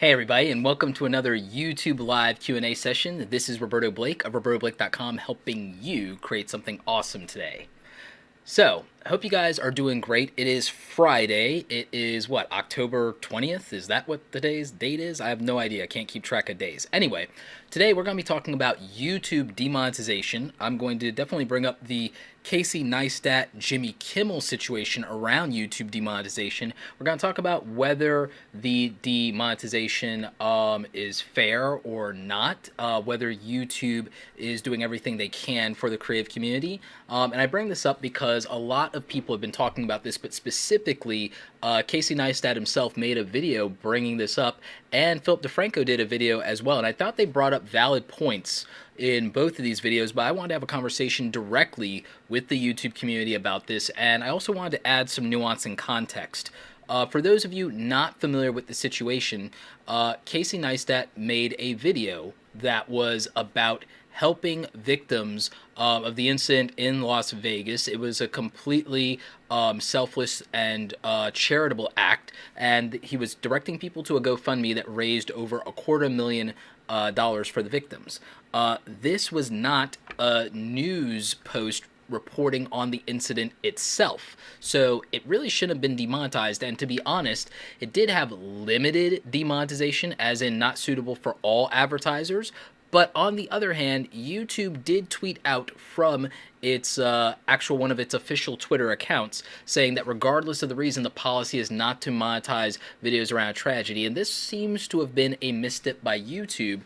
Hey everybody, and welcome to another YouTube Live Q&A session. This is Roberto Blake of RobertoBlake.com, helping you create something awesome today. So, I hope you guys are doing great. It is Friday. It is, what, October 20th? Is that what today's date is? I have no idea. I can't keep track of days. Anyway, today we're going to be talking about YouTube demonetization. I'm going to definitely bring up the Casey Neistat, Jimmy Kimmel situation around YouTube demonetization. We're going to talk about whether the demonetization is fair or not, whether YouTube is doing everything they can for the creative community. And I bring this up because a lot of people have been talking about this, but specifically Casey Neistat himself made a video bringing this up, and Philip Defranco did a video as well. And I thought they brought up valid points in both of these videos, but I wanted to have a conversation directly with the YouTube community about this, and I also wanted to add some nuance and context. For those of you not familiar with the situation, Casey Neistat made a video that was about helping victims of the incident in Las Vegas. It was a completely selfless and charitable act, and he was directing people to a GoFundMe that raised over $250,000 for the victims. This was not a news post reporting on the incident itself, so it really shouldn't have been demonetized. And to be honest, it did have limited demonetization, as in not suitable for all advertisers. But on the other hand, YouTube did tweet out from its one of its official Twitter accounts saying that regardless of the reason, the policy is not to monetize videos around a tragedy. And this seems to have been a misstep by YouTube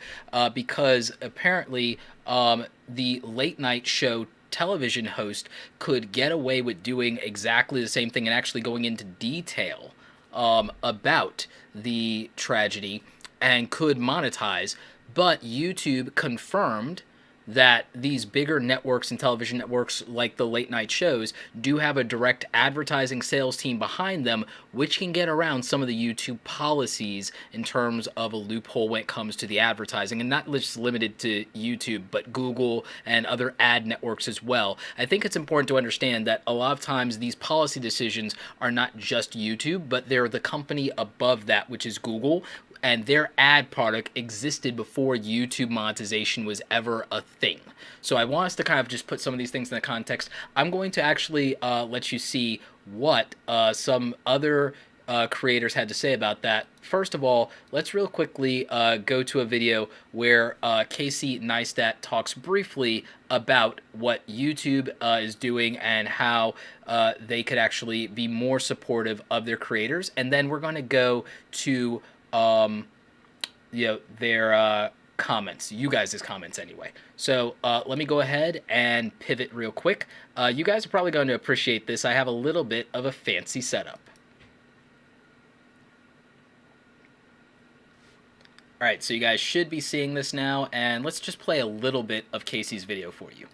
because apparently the late night show television host could get away with doing exactly the same thing and actually going into detail about the tragedy and could monetize. But YouTube confirmed that these bigger networks and television networks like the late night shows do have a direct advertising sales team behind them, which can get around some of the YouTube policies in terms of a loophole when it comes to the advertising, and not just limited to YouTube, but Google and other ad networks as well. I think it's important to understand that a lot of times these policy decisions are not just YouTube, but they're the company above that, which is Google, and their ad product existed before YouTube monetization was ever a thing. So I want us to kind of just put some of these things in the context. I'm going to actually let you see what some other creators had to say about that. First of all, let's real quickly go to a video where Casey Neistat talks briefly about what YouTube is doing and how they could actually be more supportive of their creators. And then we're going to go to their comments, you guys' comments anyway. So let me go ahead and pivot real quick. You guys are probably going to appreciate this. I have a little bit of a fancy setup. All right, so you guys should be seeing this now, and let's just play a little bit of Casey's video for you.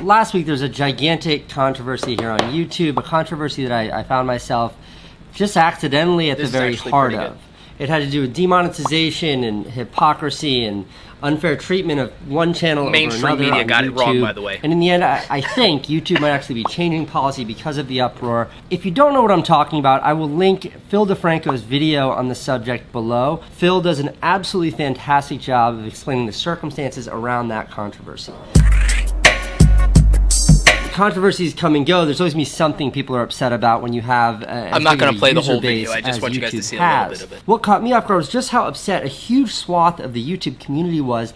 Last week there was a gigantic controversy here on YouTube, a controversy that I found myself just accidentally at the very heart of. It had to do with demonetization and hypocrisy and unfair treatment of one channel over another. Mainstream media got it wrong, by the way. And in the end, I think YouTube might actually be changing policy because of the uproar. If you don't know what I'm talking about, I will link Phil Defranco's video on the subject below. Phil does an absolutely fantastic job of explaining the circumstances around that controversy. Controversies come and go. There's always going to be something people are upset about when you have I'm not going to play the whole video. I just want you guys to see a little bit of it. What caught me off guard was just how upset a huge swath of the YouTube community was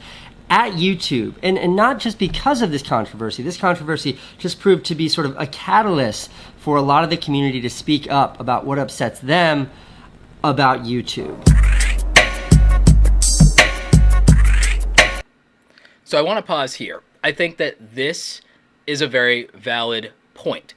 at YouTube. And not just because of this controversy. This controversy just proved to be sort of a catalyst for a lot of the community to speak up about what upsets them about YouTube. So I want to pause here. I think that this is a very valid point.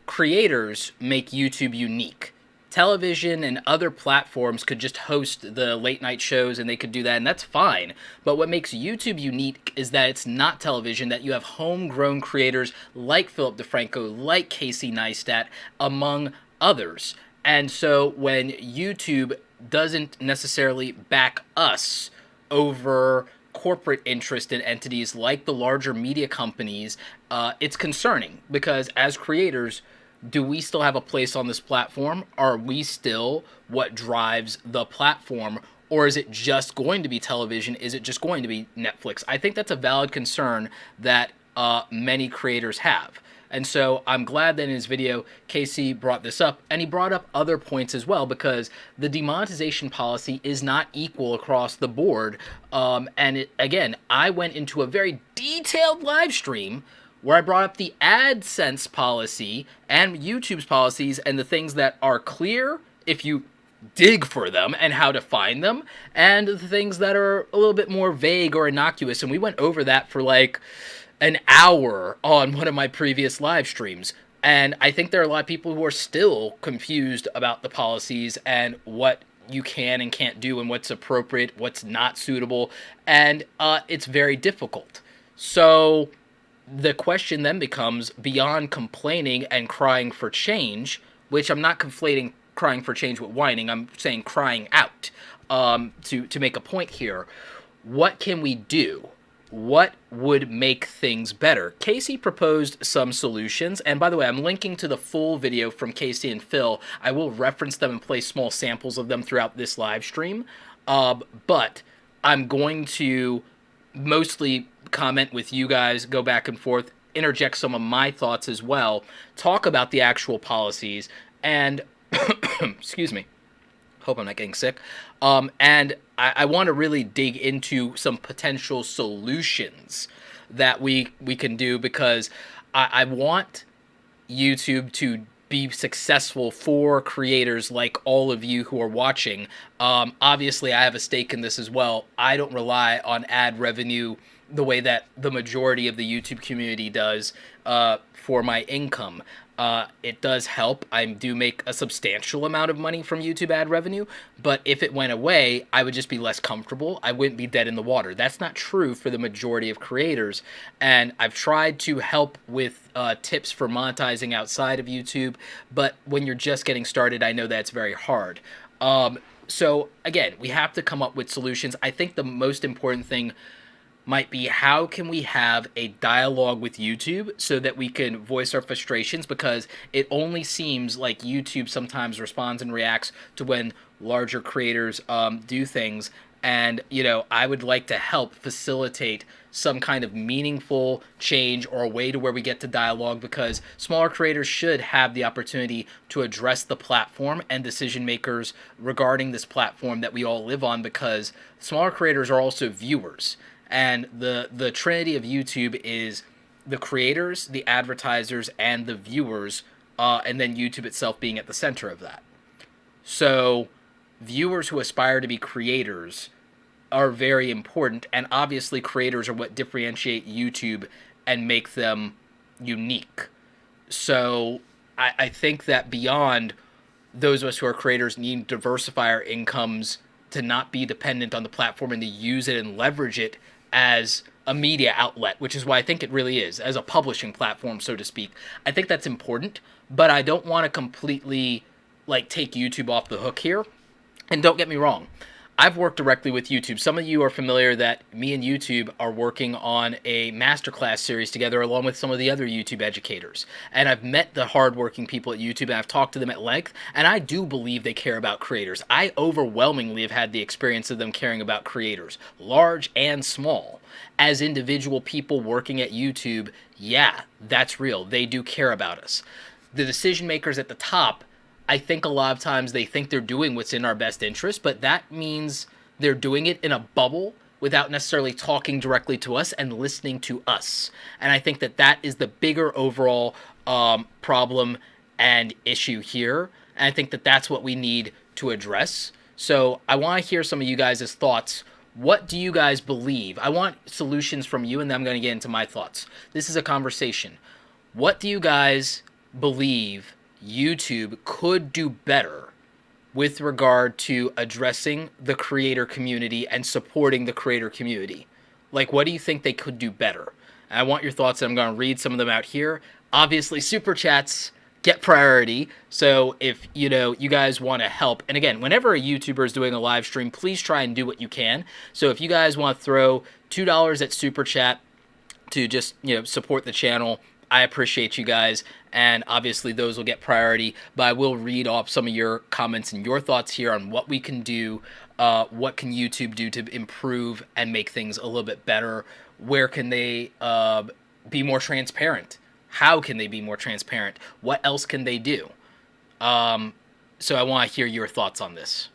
Creators make YouTube unique. Television and other platforms could just host the late night shows and they could do that, and that's fine. But what makes YouTube unique is that it's not television, that you have homegrown creators like Philip Defranco, like Casey Neistat, among others. And so when YouTube doesn't necessarily back us over corporate interest in entities like the larger media companies, it's concerning because as creators, do we still have a place on this platform? Are we still what drives the platform? Or is it just going to be television? Is it just going to be Netflix? I think that's a valid concern that many creators have. And so I'm glad that in his video, Casey brought this up, and he brought up other points as well, because the demonetization policy is not equal across the board. Again, I went into a very detailed live stream where I brought up the AdSense policy and YouTube's policies and the things that are clear if you dig for them and how to find them, and the things that are a little bit more vague or innocuous. And we went over that for like an hour on one of my previous live streams. And I think there are a lot of people who are still confused about the policies and what you can and can't do and what's appropriate, what's not suitable. And it's very difficult. So the question then becomes, beyond complaining and crying for change, which I'm not conflating crying for change with whining, I'm saying crying out, to make a point here. What can we do? What would make things better? Casey proposed some solutions, and by the way, I'm linking to the full video from Casey and Phil. I will reference them and play small samples of them throughout this live stream, but I'm going to mostly comment with you guys, go back and forth, interject some of my thoughts as well, talk about the actual policies, and excuse me, hope I'm not getting sick, and I want to really dig into some potential solutions that we can do, because I want YouTube to be successful for creators like all of you who are watching. Obviously, I have a stake in this as well. I don't rely on ad revenue the way that the majority of the YouTube community does for my income. It does help. I do make a substantial amount of money from YouTube ad revenue, but if it went away, I would just be less comfortable. I wouldn't be dead in the water. That's not true for the majority of creators, and I've tried to help with tips for monetizing outside of YouTube, but when you're just getting started, I know that's very hard. So again, we have to come up with solutions. I think the most important thing might be, how can we have a dialogue with YouTube so that we can voice our frustrations, because it only seems like YouTube sometimes responds and reacts to when larger creators do things. And, you know, I would like to help facilitate some kind of meaningful change or a way to where we get to dialogue, because smaller creators should have the opportunity to address the platform and decision makers regarding this platform that we all live on, because smaller creators are also viewers. And the trinity of YouTube is the creators, the advertisers, and the viewers, and then YouTube itself being at the center of that. So viewers who aspire to be creators are very important, and obviously creators are what differentiate YouTube and make them unique. So I think that beyond those of us who are creators need to diversify our incomes to not be dependent on the platform and to use it and leverage it as a media outlet, which is why I think it really is, as a publishing platform, so to speak. I think that's important, but I don't want to completely take YouTube off the hook here. And don't get me wrong, I've worked directly with YouTube. Some of you are familiar that me and YouTube are working on a masterclass series together, along with some of the other YouTube educators. And I've met the hardworking people at YouTube, and I've talked to them at length, and I do believe they care about creators. I overwhelmingly have had the experience of them caring about creators, large and small. As individual people working at YouTube, yeah, that's real. They do care about us. The decision makers at the top, I think a lot of times they think they're doing what's in our best interest, but that means they're doing it in a bubble without necessarily talking directly to us and listening to us. And I think that that is the bigger overall problem and issue here. And I think that that's what we need to address. So I want to hear some of you guys' thoughts. What do you guys believe? I want solutions from you, and then I'm going to get into my thoughts. This is a conversation. What do you guys believe YouTube could do better with regard to addressing the creator community and supporting the creator community? What do you think they could do better? And I want your thoughts, and I'm going to read some of them out here. Obviously, super chats get priority. So if you guys want to help, and again, whenever a YouTuber is doing a live stream, please try and do what you can. So if you guys want to throw $2 at super chat to just support the channel, I appreciate you guys, and obviously those will get priority, but I will read off some of your comments and your thoughts here on what we can do, what can YouTube do to improve and make things a little bit better, where can they be more transparent, how can they be more transparent, what else can they do? So I want to hear your thoughts on this.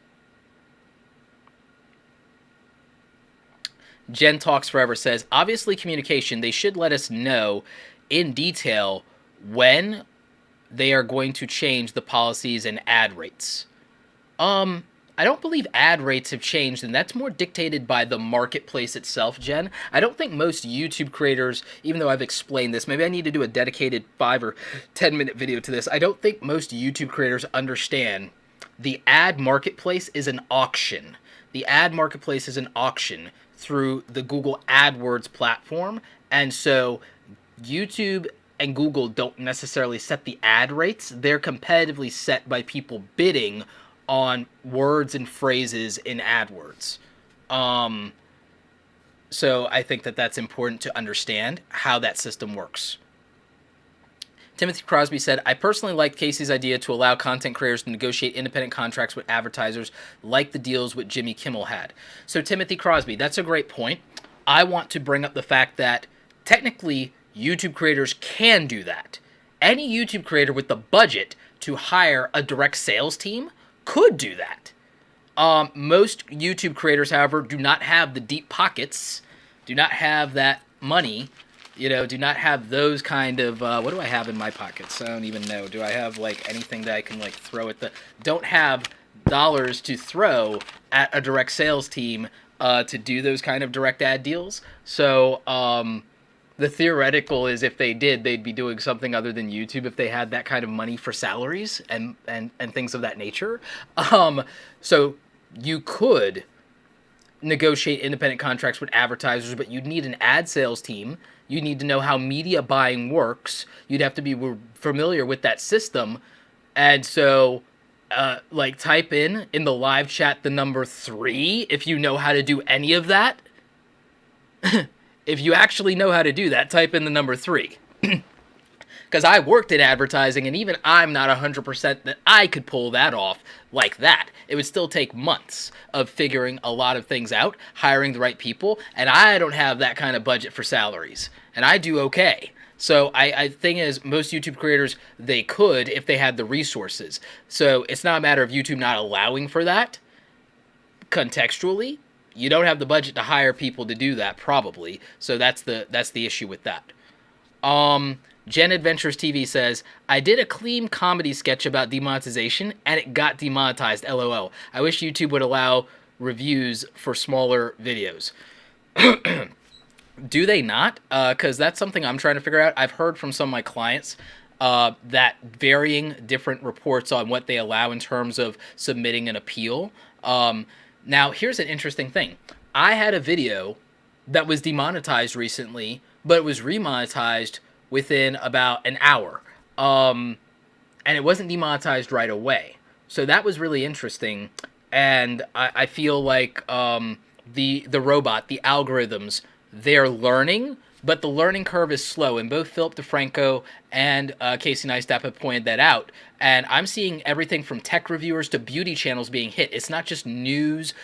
Jen Talks Forever says, obviously communication, they should let us know in detail when they are going to change the policies and ad rates. I don't believe ad rates have changed, and that's more dictated by the marketplace itself, Jen. I don't think most YouTube creators, even though I've explained this, maybe I need to do a dedicated 5 or 10 minute video to this. I don't think most YouTube creators understand the ad marketplace is an auction. The ad marketplace is an auction through the Google AdWords platform, and so YouTube and Google don't necessarily set the ad rates. They're competitively set by people bidding on words and phrases in AdWords. So I think that that's important to understand how that system works. Timothy Crosby said, I personally like Casey's idea to allow content creators to negotiate independent contracts with advertisers like the deals with Jimmy Kimmel had. So Timothy Crosby, that's a great point. I want to bring up the fact that technically YouTube creators can do that. Any YouTube creator with the budget to hire a direct sales team could do that. Most YouTube creators, however, do not have the deep pockets, do not have that money, do not have those kind of, what do I have in my pockets? I don't even know. Do I have, anything that I can, throw at don't have dollars to throw at a direct sales team to do those kind of direct ad deals. So, the theoretical is if they did, they'd be doing something other than YouTube if they had that kind of money for salaries and things of that nature. So you could negotiate independent contracts with advertisers, but you'd need an ad sales team. You need to know how media buying works. You'd have to be familiar with that system. And so, type in the live chat the number 3 if you know how to do any of that. If you actually know how to do that, type in the number 3. Because I worked in advertising, and even I'm not 100% that I could pull that off like that. It would still take months of figuring a lot of things out, hiring the right people, and I don't have that kind of budget for salaries. And I do okay. So I think is most YouTube creators, they could if they had the resources. So it's not a matter of YouTube not allowing for that. Contextually, you don't have the budget to hire people to do that, probably. So that's the issue with that. Jen Adventures TV says, I did a clean comedy sketch about demonetization, and it got demonetized, LOL. I wish YouTube would allow reviews for smaller videos. Do they not? Because that's something I'm trying to figure out. I've heard from some of my clients that varying different reports on what they allow in terms of submitting an appeal. Now, here's an interesting thing. I had a video that was demonetized recently, but it was remonetized within about an hour. And it wasn't demonetized right away. So that was really interesting. And I feel like the robot, the algorithms, they're learning, but the learning curve is slow. And both Philip Defranco and Casey Neistat have pointed that out. And I'm seeing everything from tech reviewers to beauty channels being hit. It's not just news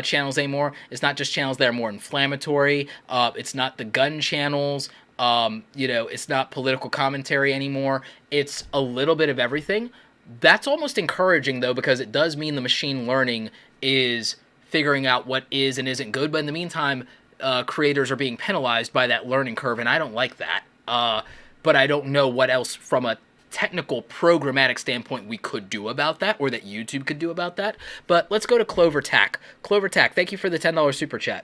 channels anymore. It's not just channels that are more inflammatory. It's not the gun channels. It's not political commentary anymore. It's a little bit of everything. That's almost encouraging, though, because it does mean the machine learning is figuring out what is and isn't good. But in the meantime, creators are being penalized by that learning curve, and I don't like that. But I don't know what else from a technical programmatic standpoint we could do about that, or that YouTube could do about that. But let's go to Clover Tack. Clover Tack, thank you for the $10 super chat.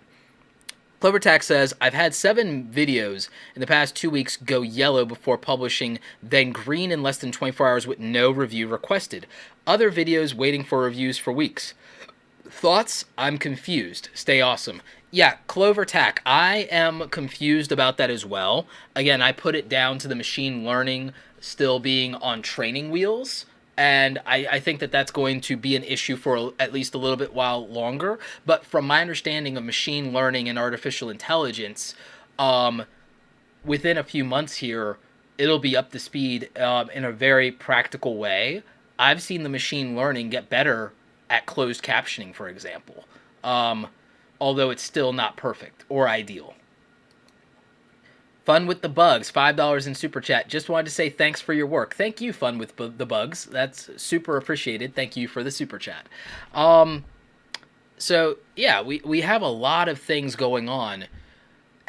Clover Tack says, I've had 7 videos in the past 2 weeks go yellow before publishing, then green in less than 24 hours with no review requested. Other videos waiting for reviews for weeks. Thoughts? I'm confused. Stay awesome. Yeah, Clover Tack, I am confused about that as well. Again, I put it down to the machine learning still being on training wheels, and I think that that's going to be an issue for at least a little bit while longer. But from my understanding of machine learning and artificial intelligence, within a few months here, it'll be up to speed in a very practical way. I've seen the machine learning get better at closed captioning, for example, although it's still not perfect or ideal. Fun with the Bugs, $5 in Super Chat. Just wanted to say thanks for your work. Thank you, Fun with the Bugs. That's super appreciated. Thank you for the Super Chat. So, yeah, we have a lot of things going on.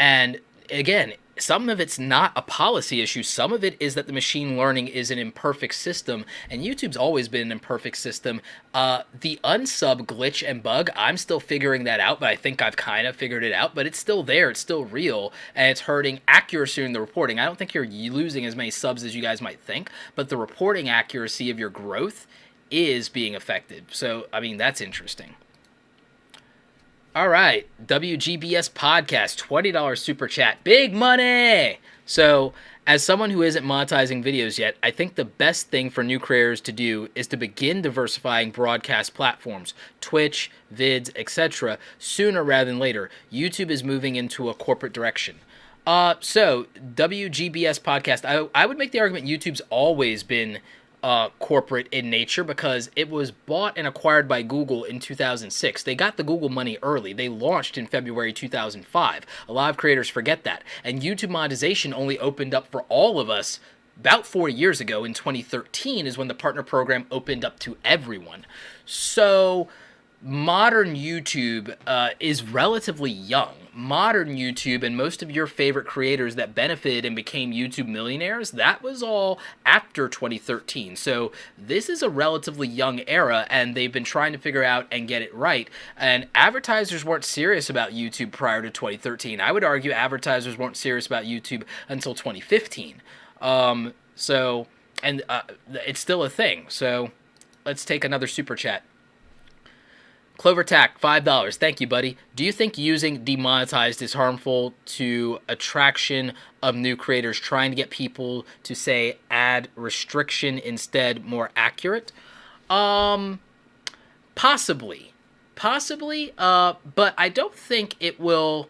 And, again, some of it's not a policy issue. Some of it is that the machine learning is an imperfect system, and YouTube's always been an imperfect system. The unsub glitch and bug, I'm still figuring that out, but I think I've kind of figured it out, but it's still there. It's still real, and it's hurting accuracy in the reporting. I don't think you're losing as many subs as you guys might think, but the reporting accuracy of your growth is being affected. So, I mean, that's interesting. All right, WGBS Podcast, $20 Super Chat. Big money! So, as someone who isn't monetizing videos yet, I think the best thing for new creators to do is to begin diversifying broadcast platforms, Twitch, vids, etc., sooner rather than later. YouTube is moving into a corporate direction. So, WGBS Podcast, I would make the argument YouTube's always been corporate in nature because it was bought and acquired by Google in 2006. They got the Google money early. They launched in February 2005. A lot of creators forget that. And YouTube monetization only opened up for all of us about 4 years ago. In 2013 is when the partner program opened up to everyone. So modern YouTube is relatively young. Modern YouTube and most of your favorite creators that benefited and became YouTube millionaires, that was all after 2013. So this is a relatively young era, and they've been trying to figure out and get it right. And advertisers weren't serious about YouTube prior to 2013. I would argue advertisers weren't serious about YouTube until 2015. It's still a thing. So let's take another super chat. CloverTac, $5. Thank you, buddy. Do you think using demonetized is harmful to attraction of new creators, trying to get people to say ad restriction instead more accurate? Possibly. But I don't think it will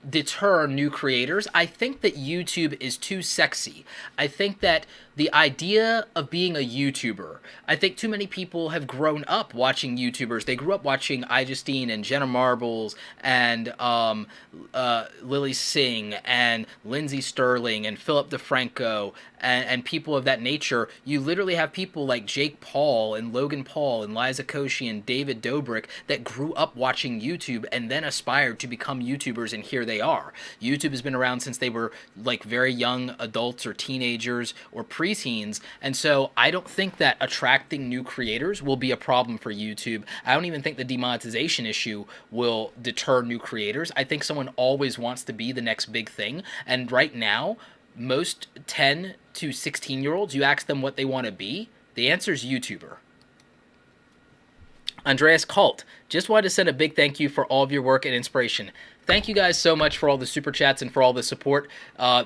deter new creators. I think that YouTube is too sexy. I think that the idea of being a YouTuber, I think too many people have grown up watching YouTubers. They grew up watching iJustine and Jenna Marbles and Lily Singh and Lindsey Sterling and Philip DeFranco and people of that nature. You literally have people like Jake Paul and Logan Paul and Liza Koshy and David Dobrik that grew up watching YouTube and then aspired to become YouTubers, and here they are. YouTube has been around since they were like very young adults or teenagers or preteens, and so I don't think that attracting new creators will be a problem for YouTube. I don't even think the demonetization issue will deter new creators. I think someone always wants to be the next big thing, and right now, most 10 to 16-year-olds, you ask them what they want to be, the answer is YouTuber. Andreas Kalt, just wanted to send a big thank you for all of your work and inspiration. Thank you guys so much for all the super chats and for all the support.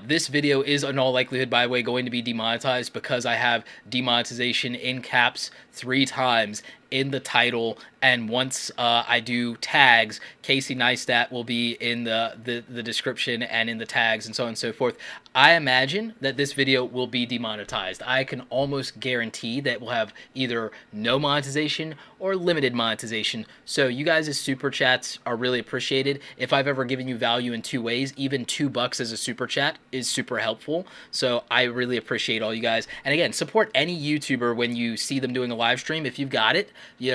This video is in all likelihood, by the way, going to be demonetized because I have demonetization in caps 3 times in the title, and once I do tags, Casey Neistat will be in the description and in the tags and so on and so forth. I imagine that this video will be demonetized. I can almost guarantee that we'll have either no monetization or limited monetization. So you guys' super chats are really appreciated. If I've ever given you value in 2 ways, even $2 as a super chat is super helpful. So I really appreciate all you guys. And again, support any YouTuber when you see them doing a live stream. If you've got it,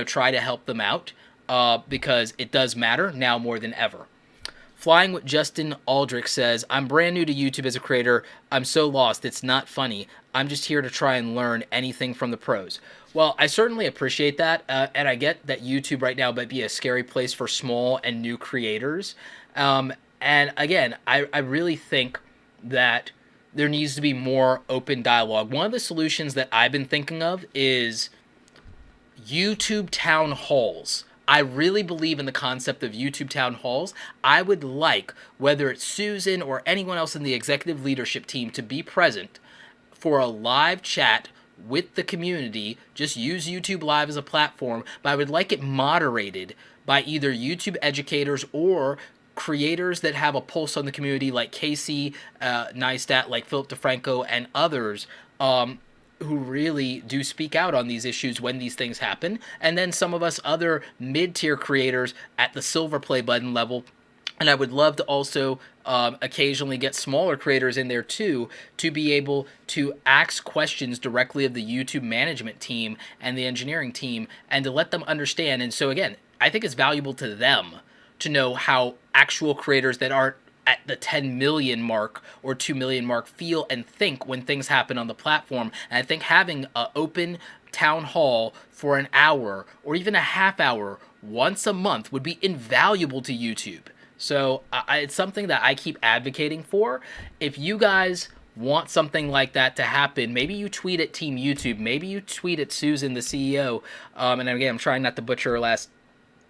try to help them out because it does matter now more than ever. Flying with Justin Aldrich says, I'm brand new to YouTube as a creator. I'm so lost. It's not funny. I'm just here to try and learn anything from the pros. Well, I certainly appreciate that. And I get that YouTube right now might be a scary place for small and new creators. And again, I really think that there needs to be more open dialogue. One of the solutions that I've been thinking of is YouTube town halls. I really believe in the concept of YouTube town halls. I would like, whether it's Susan or anyone else in the executive leadership team, to be present for a live chat with the community. Just use YouTube Live as a platform, but I would like it moderated by either YouTube educators or creators that have a pulse on the community, like Casey Neistat, like Philip Defranco, and others, who really do speak out on these issues when these things happen. And then some of us other mid-tier creators at the silver play button level. And I would love to also occasionally get smaller creators in there too, to be able to ask questions directly of the YouTube management team and the engineering team, and to let them understand. And so again, I think it's valuable to them to know how actual creators that aren't at the 10 million mark or 2 million mark feel and think when things happen on the platform. And I think having an open town hall for an hour or even a half hour once a month would be invaluable to YouTube. So it's something that I keep advocating for. If you guys want something like that to happen, maybe you tweet at Team YouTube, maybe you tweet at Susan, the CEO, and again, I'm trying not to butcher her last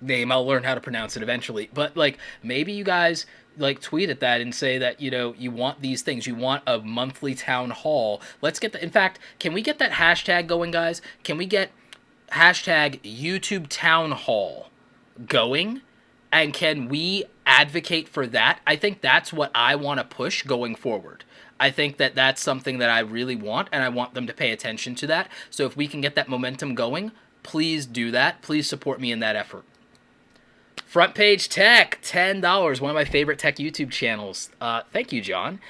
name. I'll learn how to pronounce it eventually. But like, maybe you guys like tweet at that and say that, you know, you want these things. You want a monthly town hall. Let's get the, in fact, can we get that hashtag going, guys? Can we get hashtag YouTube Town Hall going? And can we advocate for that? I think that's what I want to push going forward. I think that that's something that I really want, and I want them to pay attention to that. So if we can get that momentum going, please do that. Please support me in that effort. Front Page Tech, $10, one of my favorite tech YouTube channels. Thank you, John.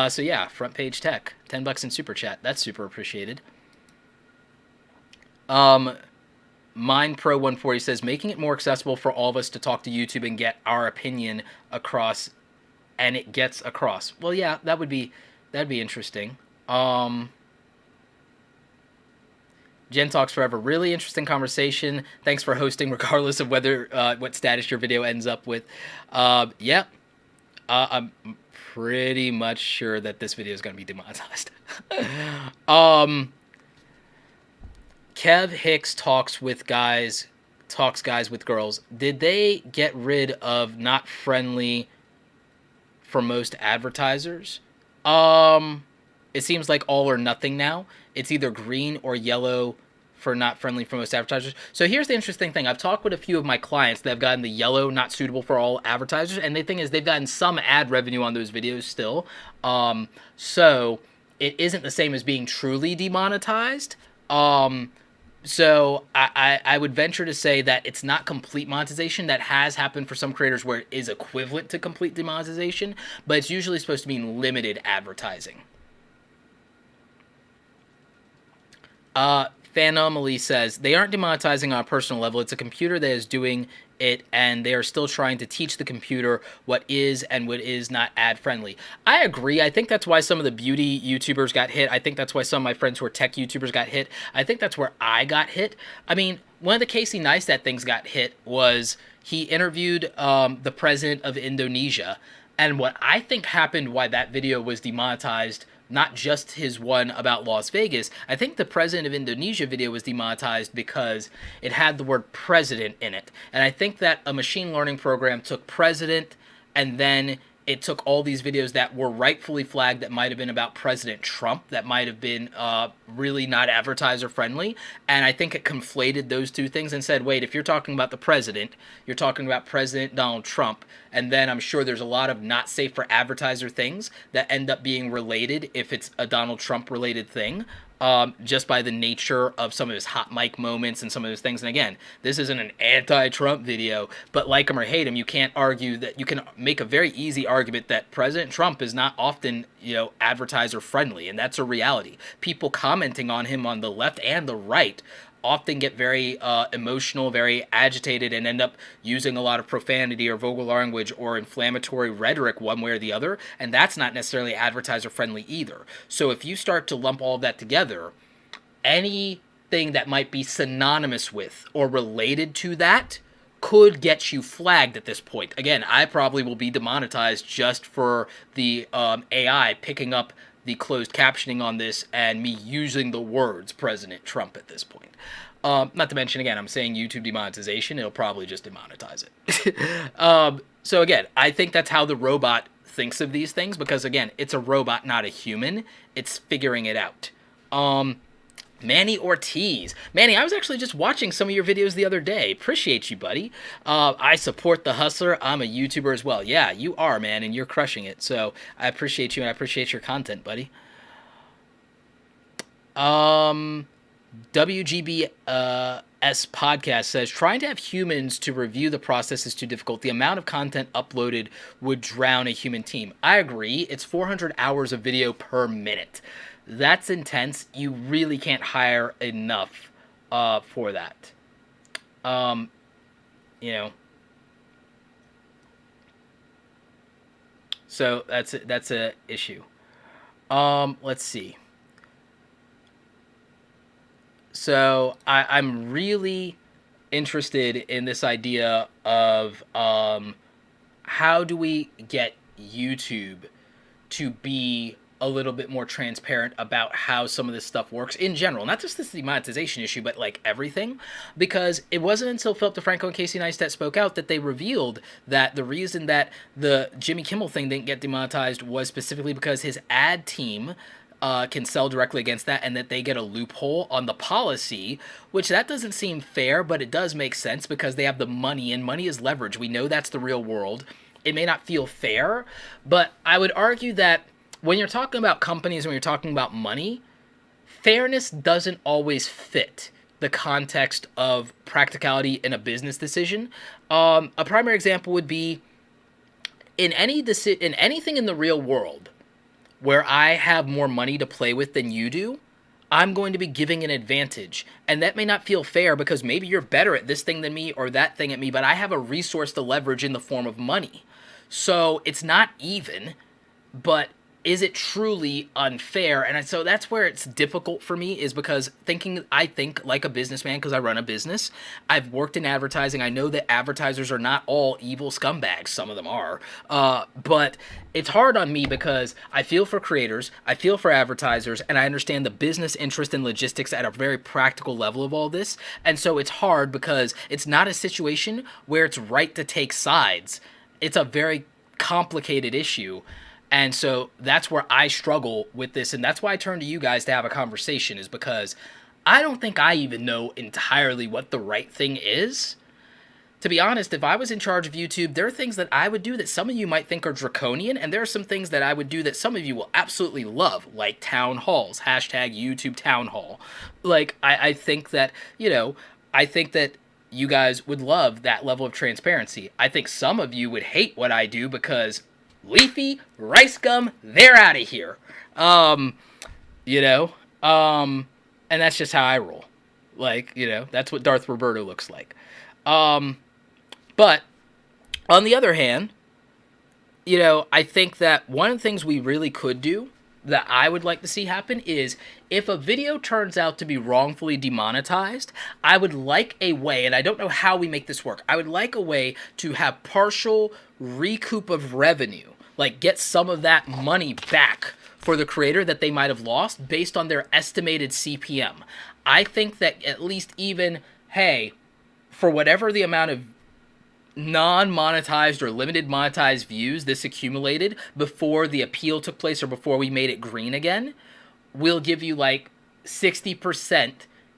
So yeah, Front Page Tech, $10 in Super Chat. That's super appreciated. MindPro140 says, making it more accessible for all of us to talk to YouTube and get our opinion across, and it gets across. Well, yeah, that'd be interesting. Jen Talks Forever, really interesting conversation. Thanks for hosting, regardless of whether what status your video ends up with. Yeah, I'm pretty much sure that this video is going to be demonetized. Kev Hicks talks guys with girls. Did they get rid of not friendly for most advertisers? It seems like all or nothing now. It's either green or yellow for not friendly for most advertisers. So here's the interesting thing. I've talked with a few of my clients that have gotten the yellow, not suitable for all advertisers, and the thing is they've gotten some ad revenue on those videos still. So it isn't the same as being truly demonetized. So I would venture to say that it's not complete monetization. That has happened for some creators where it is equivalent to complete demonetization, but it's usually supposed to mean limited advertising. Phanomaly says, they aren't demonetizing on a personal level. It's a computer that is doing it, and they are still trying to teach the computer what is and what is not ad-friendly. I agree. I think that's why some of the beauty YouTubers got hit. I think that's why some of my friends who are tech YouTubers got hit. I think that's where I got hit. I mean, one of the Casey Neistat things got hit was he interviewed the president of Indonesia, and what I think happened why that video was demonetized, not just his one about Las Vegas, I think the president of Indonesia video was demonetized because it had the word president in it. And I think that a machine learning program took president, and then it took all these videos that were rightfully flagged that might have been about President Trump, that might have been really not advertiser friendly. And I think it conflated those two things and said, wait, if you're talking about the president, you're talking about President Donald Trump. And then I'm sure there's a lot of not safe for advertiser things that end up being related if it's a Donald Trump related thing. Just by the nature of some of his hot mic moments and some of his things. And again, this isn't an anti-Trump video, but like him or hate him, you can't argue that. You can make a very easy argument that President Trump is not often, advertiser friendly, and that's a reality. People commenting on him on the left and the right often get very emotional, very agitated, and end up using a lot of profanity or vulgar language or inflammatory rhetoric one way or the other, and that's not necessarily advertiser friendly either. So if you start to lump all of that together, anything that might be synonymous with or related to that could get you flagged at this point. Again, I probably will be demonetized just for the AI picking up the closed captioning on this and me using the words President Trump at this point. Not to mention, again, I'm saying YouTube demonetization, it'll probably just demonetize it. So again, I think that's how the robot thinks of these things, because again, it's a robot, not a human. It's figuring it out. Manny Ortiz. Manny, I was actually just watching some of your videos the other day. Appreciate you, buddy. I support the hustler. I'm a YouTuber as well. Yeah, you are, man, and you're crushing it. So I appreciate you, and I appreciate your content, buddy. WGBS podcast says, trying to have humans to review the process is too difficult. The amount of content uploaded would drown a human team. I agree. It's 400 hours of video per minute. That's intense. You really can't hire enough for that. You know. So that's a issue. Let's see. So I'm really interested in this idea of how do we get YouTube to be a little bit more transparent about how some of this stuff works in general, not just this demonetization issue, but like everything, because it wasn't until Philip Defranco and Casey Neistat spoke out that they revealed that the reason that the Jimmy Kimmel thing didn't get demonetized was specifically because his ad team can sell directly against that, and that they get a loophole on the policy, which that doesn't seem fair, but it does make sense because they have the money, and money is leverage. We know that's the real world. It may not feel fair, but I would argue that when you're talking about companies, when you're talking about money, fairness doesn't always fit the context of practicality in a business decision. A primary example would be in anything in the real world where I have more money to play with than you do, I'm going to be giving an advantage. And that may not feel fair because maybe you're better at this thing than me or that thing at me, but I have a resource to leverage in the form of money. So it's not even, but is it truly unfair? And so that's where it's difficult for me, is because I think like a businessman, because I run a business. I've worked in advertising. I know that advertisers are not all evil scumbags. Some of them are. But it's hard on me because I feel for creators, I feel for advertisers, and I understand the business interest and logistics at a very practical level of all this. And so it's hard because it's not a situation where it's right to take sides. It's a very complicated issue. And so that's where I struggle with this, and that's why I turn to you guys to have a conversation, is because I don't think I even know entirely what the right thing is. To be honest, if I was in charge of YouTube, there are things that I would do that some of you might think are draconian, and there are some things that I would do that some of you will absolutely love, like town halls, hashtag YouTube town hall. Like, I think that, I think that you guys would love that level of transparency. I think some of you would hate what I do because Leafy, Rice Gum, they're out of here. And that's just how I roll. Like, that's what Darth Roberto looks like. But on the other hand, I think that one of the things we really could do that I would like to see happen is if a video turns out to be wrongfully demonetized, I would like a way, and I don't know how we make this work, I would like a way to have partial recoup of revenue, like get some of that money back for the creator that they might have lost based on their estimated CPM. I think that at least even, hey, for whatever the amount of non-monetized or limited monetized views this accumulated before the appeal took place or before we made it green again, we'll give you like 60%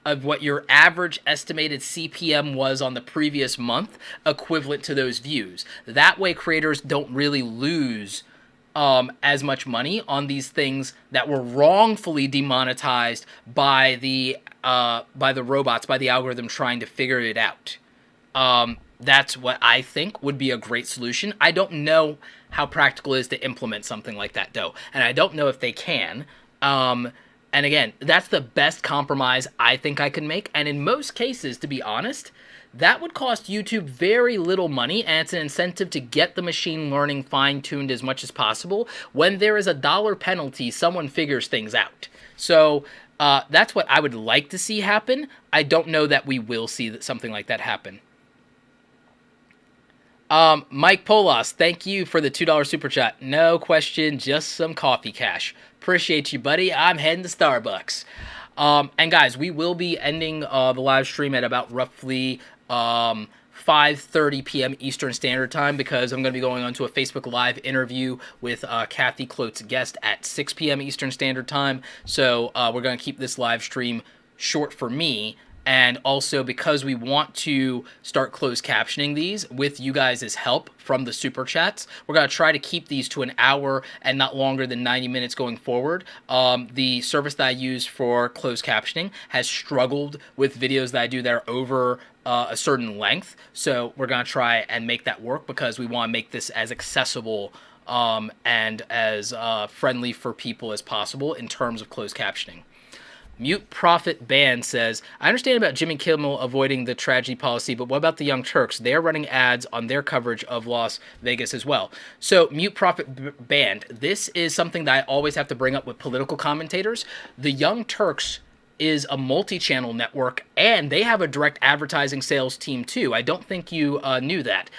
of what your average estimated CPM was on the previous month, equivalent to those views. That way creators don't really lose as much money on these things that were wrongfully demonetized by the robots, by the algorithm trying to figure it out. That's what I think would be a great solution. I don't know how practical it is to implement something like that, though, and I don't know if they can. And again, that's the best compromise I think I can make. And in most cases, to be honest, that would cost YouTube very little money, and it's an incentive to get the machine learning fine-tuned as much as possible. When there is a dollar penalty, someone figures things out. So that's what I would like to see happen. I don't know that we will see something like that happen. Mike Polas, thank you for the $2 super chat. No question, just some coffee cash. Appreciate you, buddy. I'm heading to Starbucks. And guys, we will be ending the live stream at about roughly 5:30 p.m. Eastern Standard Time, because I'm going to be going on to a Facebook Live interview with Kathy Klote's guest at 6 p.m. Eastern Standard Time. So we're going to keep this live stream short for me. And also because we want to start closed captioning these with you guys' help from the super chats, we're going to try to keep these to an hour and not longer than 90 minutes going forward. The service that I use for closed captioning has struggled with videos that I do that are over a certain length. So we're going to try and make that work because we want to make this as accessible and as friendly for people as possible in terms of closed captioning. Mute Profit Band says, I understand about Jimmy Kimmel avoiding the tragedy policy, but what about the Young Turks? They're running ads on their coverage of Las Vegas as well. So, Mute Profit Band, this is something that I always have to bring up with political commentators. The Young Turks is a multi-channel network, and they have a direct advertising sales team too. I don't think you knew that.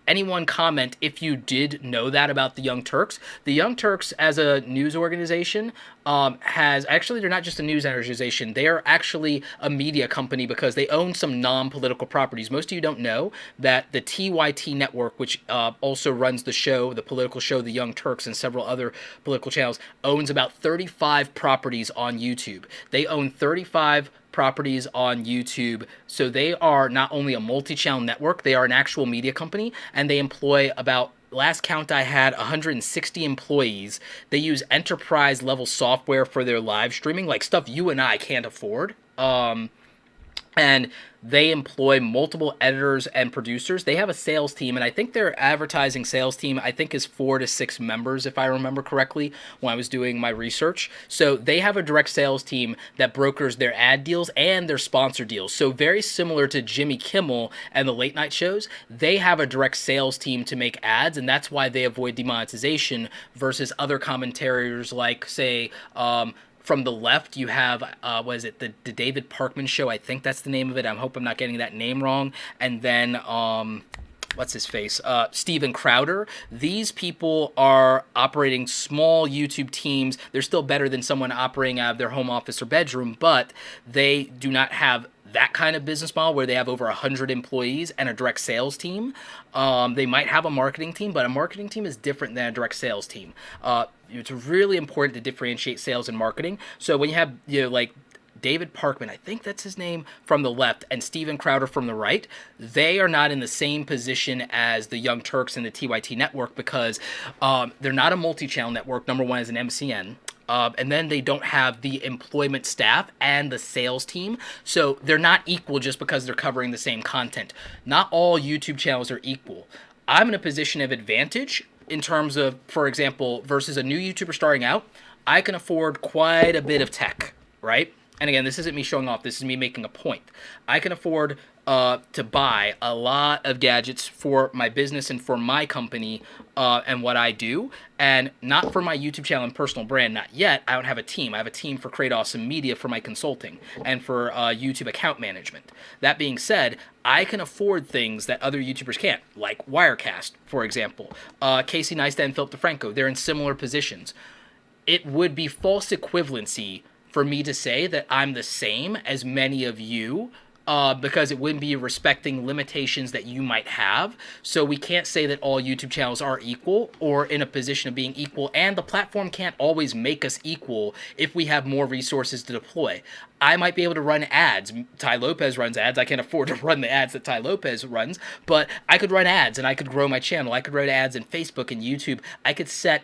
Anyone comment if you did know that about the Young Turks. The Young Turks as a news organization they're not just a news organization, they're actually a media company because they own some non-political properties. Most of you don't know that the TYT network, which also runs the political show The Young Turks, and several other political channels, owns about 35 properties on YouTube. They own 35 properties on YouTube. So they are not only a multi-channel network, they are an actual media company, and they employ about, last count I had, 160 employees. They use enterprise level software for their live streaming, like stuff you and I can't afford. And they employ multiple editors and producers. They have a sales team, and I think their advertising sales team, I think, is 4 to 6 members, if I remember correctly, when I was doing my research. So they have a direct sales team that brokers their ad deals and their sponsor deals. So very similar to Jimmy Kimmel and the late night shows, they have a direct sales team to make ads, and that's why they avoid demonetization versus other commentators like, say, from the left, you have, the David Parkman Show? I think that's the name of it. I hope I'm not getting that name wrong. And then, what's his face? Steven Crowder. These people are operating small YouTube teams. They're still better than someone operating out of their home office or bedroom, but they do not have that kind of business model where they have over 100 employees and a direct sales team. They might have a marketing team, but a marketing team is different than a direct sales team. It's really important to differentiate sales and marketing. So when you have, like David Parkman, I think that's his name, from the left, and Steven Crowder from the right, they are not in the same position as the Young Turks and the TYT network because they're not a multi-channel network. Number one is an MCN. And then they don't have the employment staff and the sales team. So they're not equal just because they're covering the same content. Not all YouTube channels are equal. I'm in a position of advantage in terms of, for example, versus a new YouTuber starting out, I can afford quite a bit of tech, right? And again, this isn't me showing off. This is me making a point. I can afford to buy a lot of gadgets for my business and for my company and what I do, and not for my YouTube channel and personal brand. Not yet. I don't have a team. I have a team for Create Awesome Media for my consulting and for YouTube account management. That being said, I can afford things that other YouTubers can't, like Wirecast, for example. Casey Neistat and Defranco, they're in similar positions. It would be false equivalency for me to say that I'm the same as many of you, because it wouldn't be respecting limitations that you might have. So we can't say that all YouTube channels are equal or in a position of being equal, and the platform can't always make us equal if we have more resources to deploy. I might be able to run ads. Ty Lopez runs ads. I can't afford to run the ads that Ty Lopez runs, but I could run ads and I could grow my channel. I could run ads in Facebook and YouTube. I could set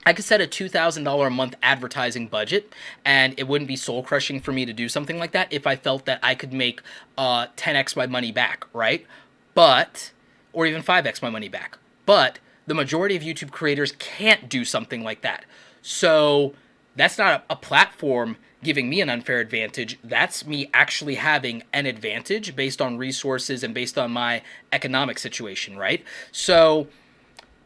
a $2,000 a month advertising budget, and it wouldn't be soul crushing for me to do something like that if I felt that I could make 10x my money back, right? But, or even 5x my money back. But the majority of YouTube creators can't do something like that. So that's not a platform giving me an unfair advantage. That's me actually having an advantage based on resources and based on my economic situation, right? So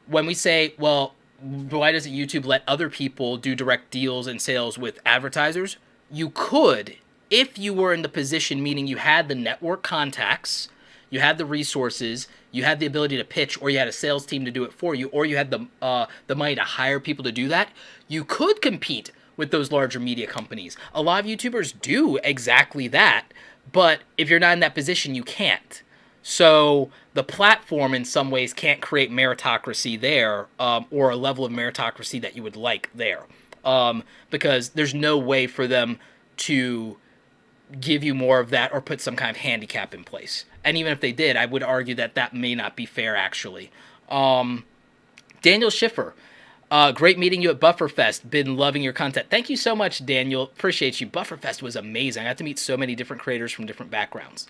when we say, well, why doesn't YouTube let other people do direct deals and sales with advertisers? You could, if you were in the position, meaning you had the network contacts, you had the resources, you had the ability to pitch, or you had a sales team to do it for you, or you had the money to hire people to do that, you could compete with those larger media companies. A lot of YouTubers do exactly that, but if you're not in that position, you can't. So the platform in some ways can't create meritocracy there, or a level of meritocracy that you would like there, because there's no way for them to give you more of that or put some kind of handicap in place. And even if they did, I would argue that that may not be fair, actually. Daniel Schiffer, great meeting you at Bufferfest. Been loving your content. Thank you so much, Daniel. Appreciate you. Bufferfest was amazing. I got to meet so many different creators from different backgrounds.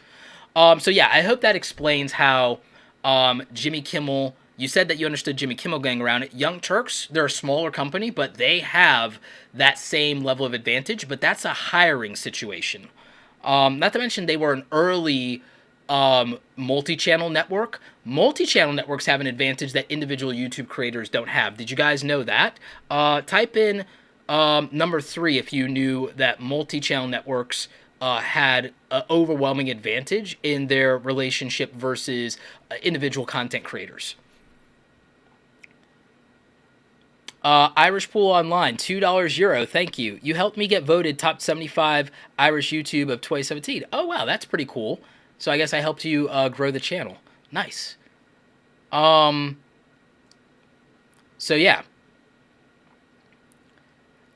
So yeah, I hope that explains how Jimmy Kimmel, you said that you understood Jimmy Kimmel going around it. Young Turks, they're a smaller company, but they have that same level of advantage, but that's a hiring situation. Not to mention they were an early multi-channel network. Multi-channel networks have an advantage that individual YouTube creators don't have. Did you guys know that? Type in number 3 if you knew that multi-channel networks had an overwhelming advantage in their relationship versus individual content creators. Irish Pool Online, $2 thank you. You helped me get voted top 75 Irish YouTube of 2017. Oh, wow, that's pretty cool. So I guess I helped you grow the channel. Nice. So yeah.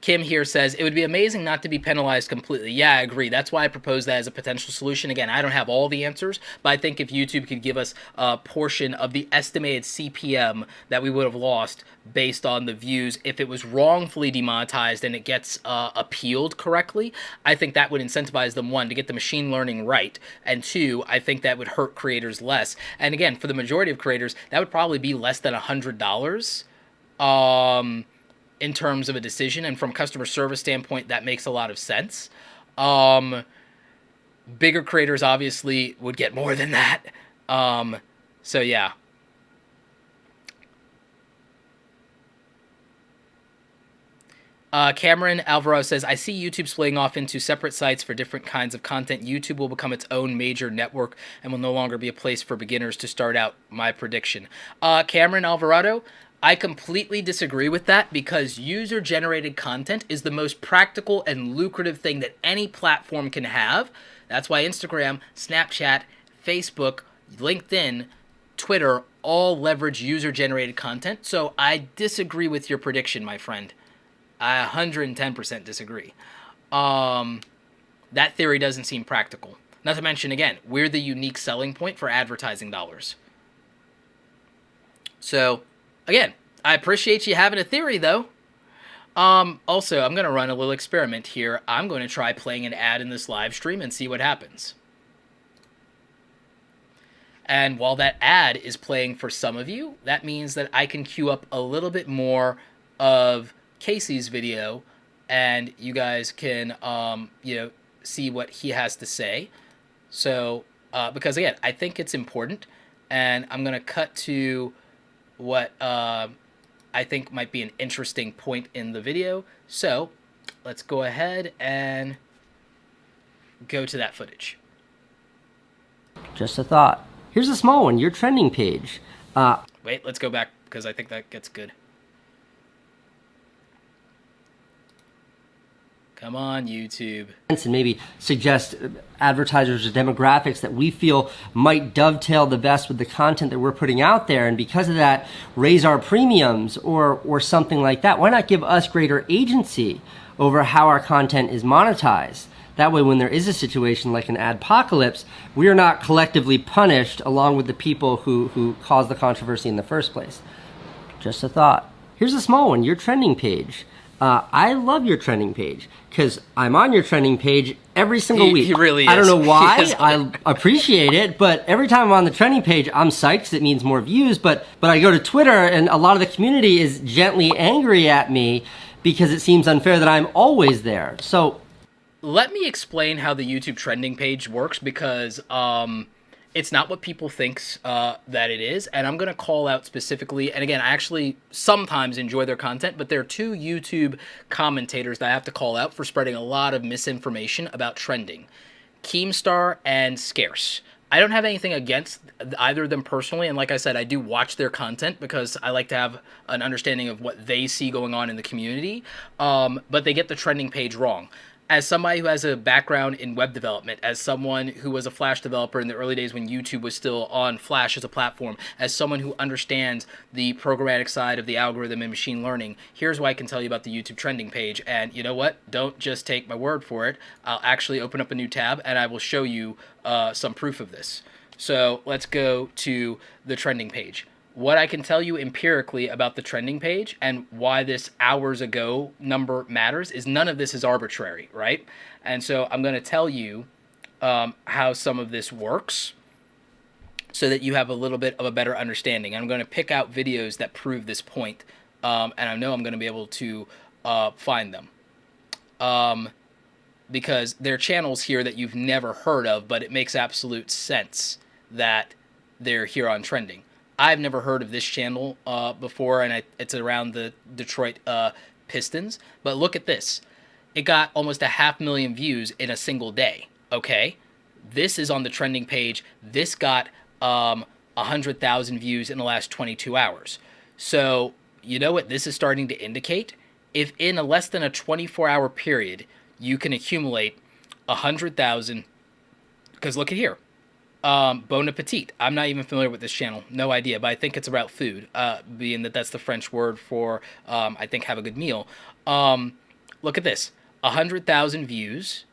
Kim here says, it would be amazing not to be penalized completely. Yeah, I agree. That's why I propose that as a potential solution. Again, I don't have all the answers, but I think if YouTube could give us a portion of the estimated CPM that we would have lost based on the views, if it was wrongfully demonetized and it gets appealed correctly, I think that would incentivize them, 1, to get the machine learning right, and 2, I think that would hurt creators less. And again, for the majority of creators, that would probably be less than $100. In terms of a decision, and from customer service standpoint, that makes a lot of sense. Bigger creators obviously would get more than that. So yeah. Cameron Alvaro says, I see YouTube splitting off into separate sites for different kinds of content. YouTube will become its own major network and will no longer be a place for beginners to start out. My prediction. Cameron Alvarado, I completely disagree with that, because user-generated content is the most practical and lucrative thing that any platform can have. That's why Instagram, Snapchat, Facebook, LinkedIn, Twitter all leverage user-generated content. So I disagree with your prediction, my friend. I 110% disagree. That theory doesn't seem practical. Not to mention, again, we're the unique selling point for advertising dollars. So again, I appreciate you having a theory, though. Also, I'm going to run a little experiment here. I'm going to try playing an ad in this live stream and see what happens. And while that ad is playing for some of you, that means that I can queue up a little bit more of Casey's video, and you guys can, see what he has to say. So, because again, I think it's important, and I'm going to cut to what I think might be an interesting point in the video. So let's go ahead and go to that footage. Just a thought. Here's a small one, your trending page. Wait, let's go back, because I think that gets good. Come on, YouTube. And maybe suggest advertisers or demographics that we feel might dovetail the best with the content that we're putting out there, and because of that, raise our premiums or something like that. Why not give us greater agency over how our content is monetized? That way, when there is a situation like an adpocalypse, we are not collectively punished along with the people who caused the controversy in the first place. Just a thought. Here's a small one, your trending page. I love your trending page because I'm on your trending page every single week. He really is. I don't know why. I appreciate it, but every time I'm on the trending page, I'm psyched 'cause it means more views. But I go to Twitter, and a lot of the community is gently angry at me because it seems unfair that I'm always there. So let me explain how the YouTube trending page works, because it's not what people think that it is, and I'm going to call out specifically, and again, I actually sometimes enjoy their content, but there are 2 YouTube commentators that I have to call out for spreading a lot of misinformation about trending. Keemstar and Scarce. I don't have anything against either of them personally, and like I said, I do watch their content because I like to have an understanding of what they see going on in the community, but they get the trending page wrong. as somebody who has a background in web development, as someone who was a Flash developer in the early days when YouTube was still on Flash as a platform, as someone who understands the programmatic side of the algorithm and machine learning, here's what I can tell you about the YouTube trending page. And you know what? Don't just take my word for it. I'll actually open up a new tab and I will show you some proof of this. So let's go to the trending page. What I can tell you empirically about the trending page and why this hours ago number matters is none of this is arbitrary, right? And so I'm going to tell you how some of this works so that you have a little bit of a better understanding. I'm going to pick out videos that prove this point, and I know I'm going to be able to find them. Because there are channels here that you've never heard of, but it makes absolute sense that they're here on trending. I've never heard of this channel before, and it's around the Detroit Pistons. But look at this. It got almost 500,000 views in a single day, okay? This is on the trending page. This got 100,000 views in the last 22 hours. So you know what this is starting to indicate? If in a less than a 24-hour period, you can accumulate 100,000, because look at here. Bon appetit. I'm not even familiar with this channel. No idea, but I think it's about food, being that that's the French word for, I think, have a good meal. Look at this. 100,000 views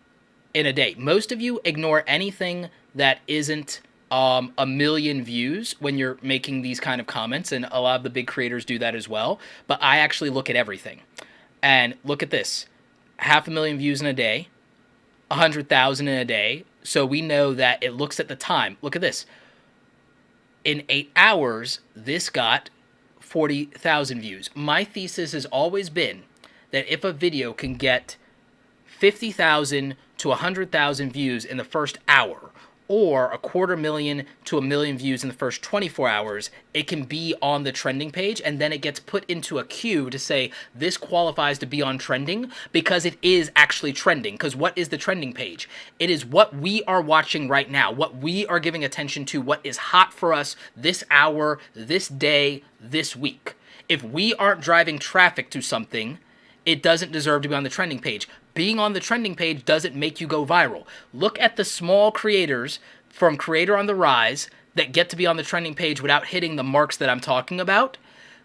in a day. Most of you ignore anything that isn't a million views when you're making these kind of comments, and a lot of the big creators do that as well, but I actually look at everything. And look at this. 500,000 views in a day, 100,000 in a day. So we know that it looks at the time. Look at this. In 8 hours, this got 40,000 views. My thesis has always been that if a video can get 50,000 to 100,000 views in the first hour, or 250,000 to 1 million views in the first 24 hours, it can be on the trending page, and then it gets put into a queue to say this qualifies to be on trending because it is actually trending. Because what is the trending page? It is what we are watching right now, what we are giving attention to, what is hot for us this hour, this day, this week. If we aren't driving traffic to something, it doesn't deserve to be on the trending page. Being on the trending page doesn't make you go viral. Look at the small creators from Creator on the Rise that get to be on the trending page without hitting the marks that I'm talking about.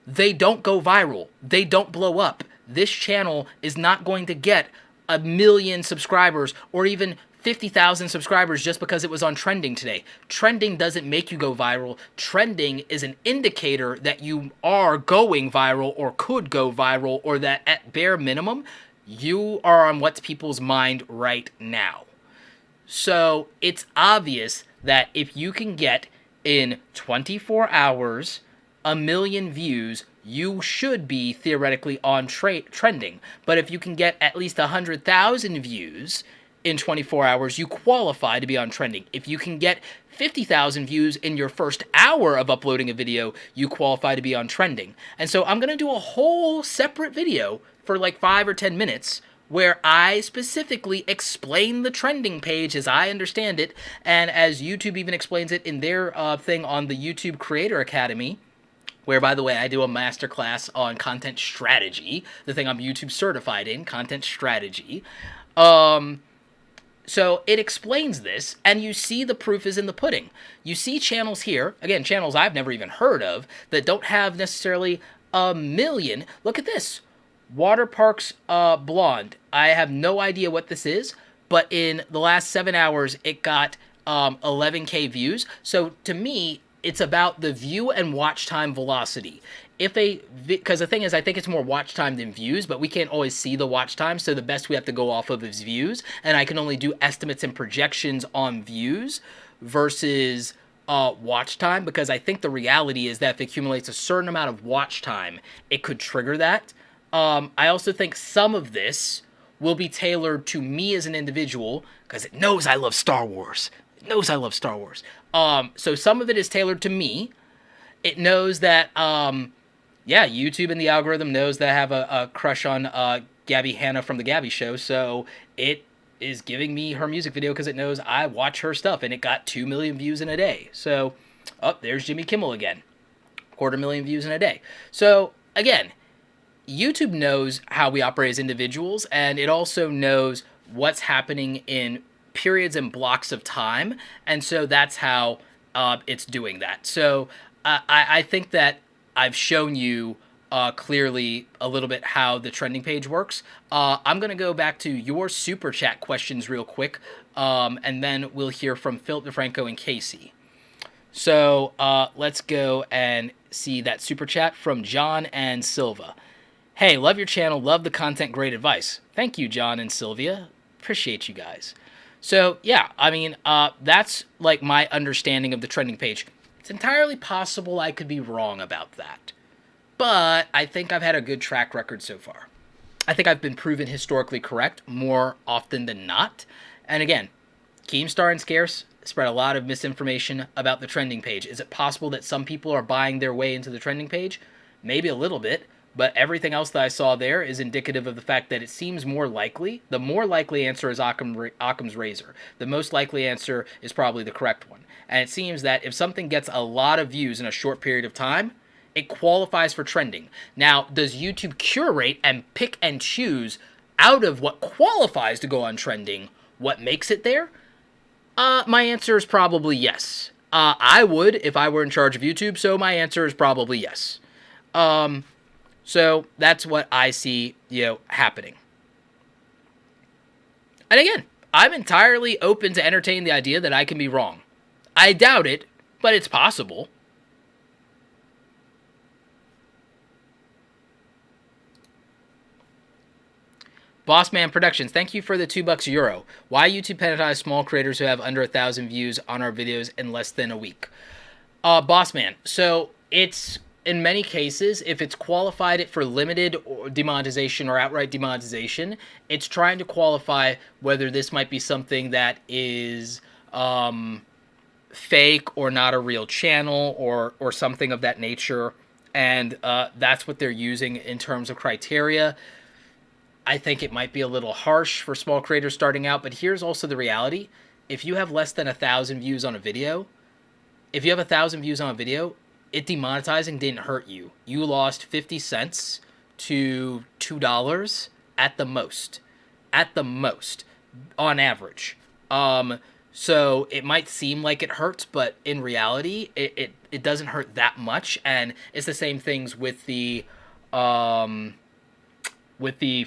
They don't go viral. They don't blow up. This channel is not going to get 1 million subscribers or even 50,000 subscribers just because it was on trending today. Trending doesn't make you go viral. Trending is an indicator that you are going viral or could go viral, or that at bare minimum, you are on what's people's mind right now. So it's obvious that if you can get in 24 hours 1 million views, you should be theoretically on trending. But if you can get at least 100,000 views in 24 hours, you qualify to be on trending. If you can get 50,000 views in your first hour of uploading a video, you qualify to be on trending. And so I'm going to do a whole separate video for like 5 or 10 minutes where I specifically explain the trending page as I understand it, and as YouTube even explains it in their thing on the YouTube Creator Academy, where, by the way, I do a masterclass on content strategy, the thing I'm YouTube certified in, content strategy. So it explains this, and you see the proof is in the pudding. You see channels here, again, channels I've never even heard of, that don't have necessarily 1 million. Look at this. Waterparks Blonde. I have no idea what this is, but in the last 7 hours, it got 11K views. So to me, it's about the view and watch time velocity. Because the thing is, I think it's more watch time than views, but we can't always see the watch time, so the best we have to go off of is views, and I can only do estimates and projections on views versus watch time, because I think the reality is that if it accumulates a certain amount of watch time, it could trigger that. I also think some of this will be tailored to me as an individual, because it knows I love Star Wars. It knows I love Star Wars. So some of it is tailored to me. It knows that, yeah, YouTube and the algorithm knows that I have a crush on Gabby Hanna from The Gabby Show, so it is giving me her music video because it knows I watch her stuff, and it got 2 million views in a day. So, oh, there's Jimmy Kimmel again. 250,000 views in a day. So, again, YouTube knows how we operate as individuals, and it also knows what's happening in periods and blocks of time, and so that's how it's doing that. So I think that I've shown you clearly a little bit how the trending page works. I'm going to go back to your super chat questions real quick, and then we'll hear from Philip Defranco and Casey. So let's go and see that super chat from John and Silva. Hey, love your channel, love the content, great advice. Thank you, John and Sylvia. Appreciate you guys. So, yeah, I mean, that's like my understanding of the trending page. It's entirely possible I could be wrong about that. But I think I've had a good track record so far. I think I've been proven historically correct more often than not. And again, Keemstar and Scarce spread a lot of misinformation about the trending page. Is it possible that some people are buying their way into the trending page? Maybe a little bit. But everything else that I saw there is indicative of the fact that it seems more likely. The more likely answer is Occam's razor. The most likely answer is probably the correct one. And it seems that if something gets a lot of views in a short period of time, it qualifies for trending. Now, does YouTube curate and pick and choose out of what qualifies to go on trending what makes it there? My answer is probably yes. I would if I were in charge of YouTube, so my answer is probably yes. So that's what I see, happening. And again, I'm entirely open to entertain the idea that I can be wrong. I doubt it, but it's possible. Bossman Productions, thank you for the €2. Why YouTube penalize small creators who have under 1,000 views on our videos in less than a week? Bossman, so it's... in many cases, if it's qualified for limited demonetization or outright demonetization, it's trying to qualify whether this might be something that is fake or not a real channel or something of that nature. And that's what they're using in terms of criteria. I think it might be a little harsh for small creators starting out, but here's also the reality. If you have less than 1,000 views on a video, it demonetizing didn't hurt you. You lost 50 cents to $2 at the most. At the most, on average. So it might seem like it hurts, but in reality, it doesn't hurt that much. And it's the same things with the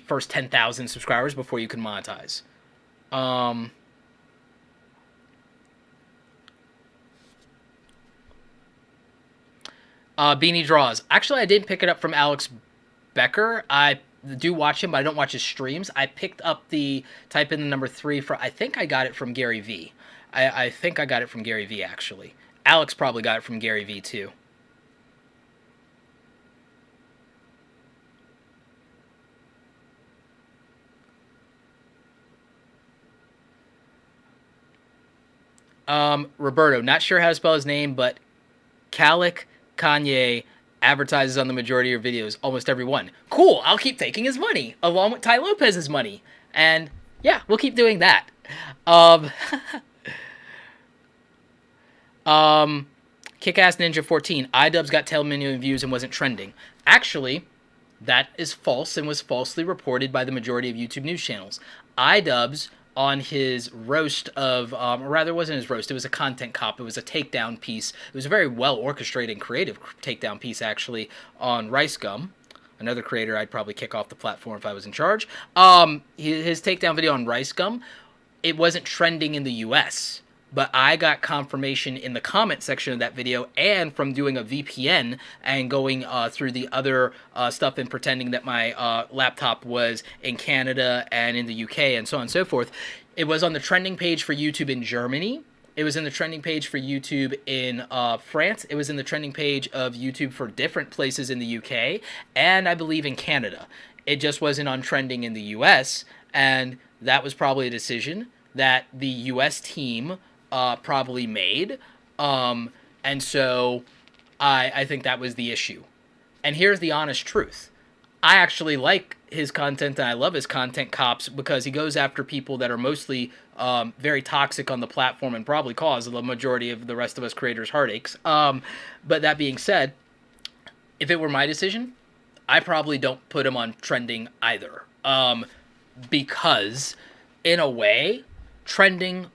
first 10,000 subscribers before you can monetize. Beanie Draws. Actually, I didn't pick it up from Alex Becker. I do watch him, but I don't watch his streams. I picked up type in the number 3 for, I think I got it from Gary V. I think I got it from Gary V, actually. Alex probably got it from Gary V, too. Roberto, not sure how to spell his name, but Kalik Kanye advertises on the majority of your videos, almost every one. Cool, I'll keep taking his money, along with Ty Lopez's money. And, yeah, we'll keep doing that. Kick-Ass Ninja 14, iDubbbz got 10 million views and wasn't trending. Actually, that is false and was falsely reported by the majority of YouTube news channels. iDubbbz, on his roast of, or rather it wasn't his roast, it was a content cop, it was a takedown piece. It was a very well orchestrated and creative takedown piece, actually, on Rice Gum, another creator I'd probably kick off the platform if I was in charge. His takedown video on Rice Gum, it wasn't trending in the US, but I got confirmation in the comment section of that video and from doing a VPN and going through the other stuff and pretending that my laptop was in Canada and in the UK and so on and so forth. It was on the trending page for YouTube in Germany. It was in the trending page for YouTube in France. It was in the trending page of YouTube for different places in the UK and I believe in Canada. It just wasn't on trending in the US, and that was probably a decision that the US team probably made, and so I think that was the issue. And here's the honest truth. I actually like his content, and I love his content, Cops, because he goes after people that are mostly very toxic on the platform and probably cause the majority of the rest of us creators heartaches. But that being said, if it were my decision, I probably don't put him on trending either. Because in a way, trending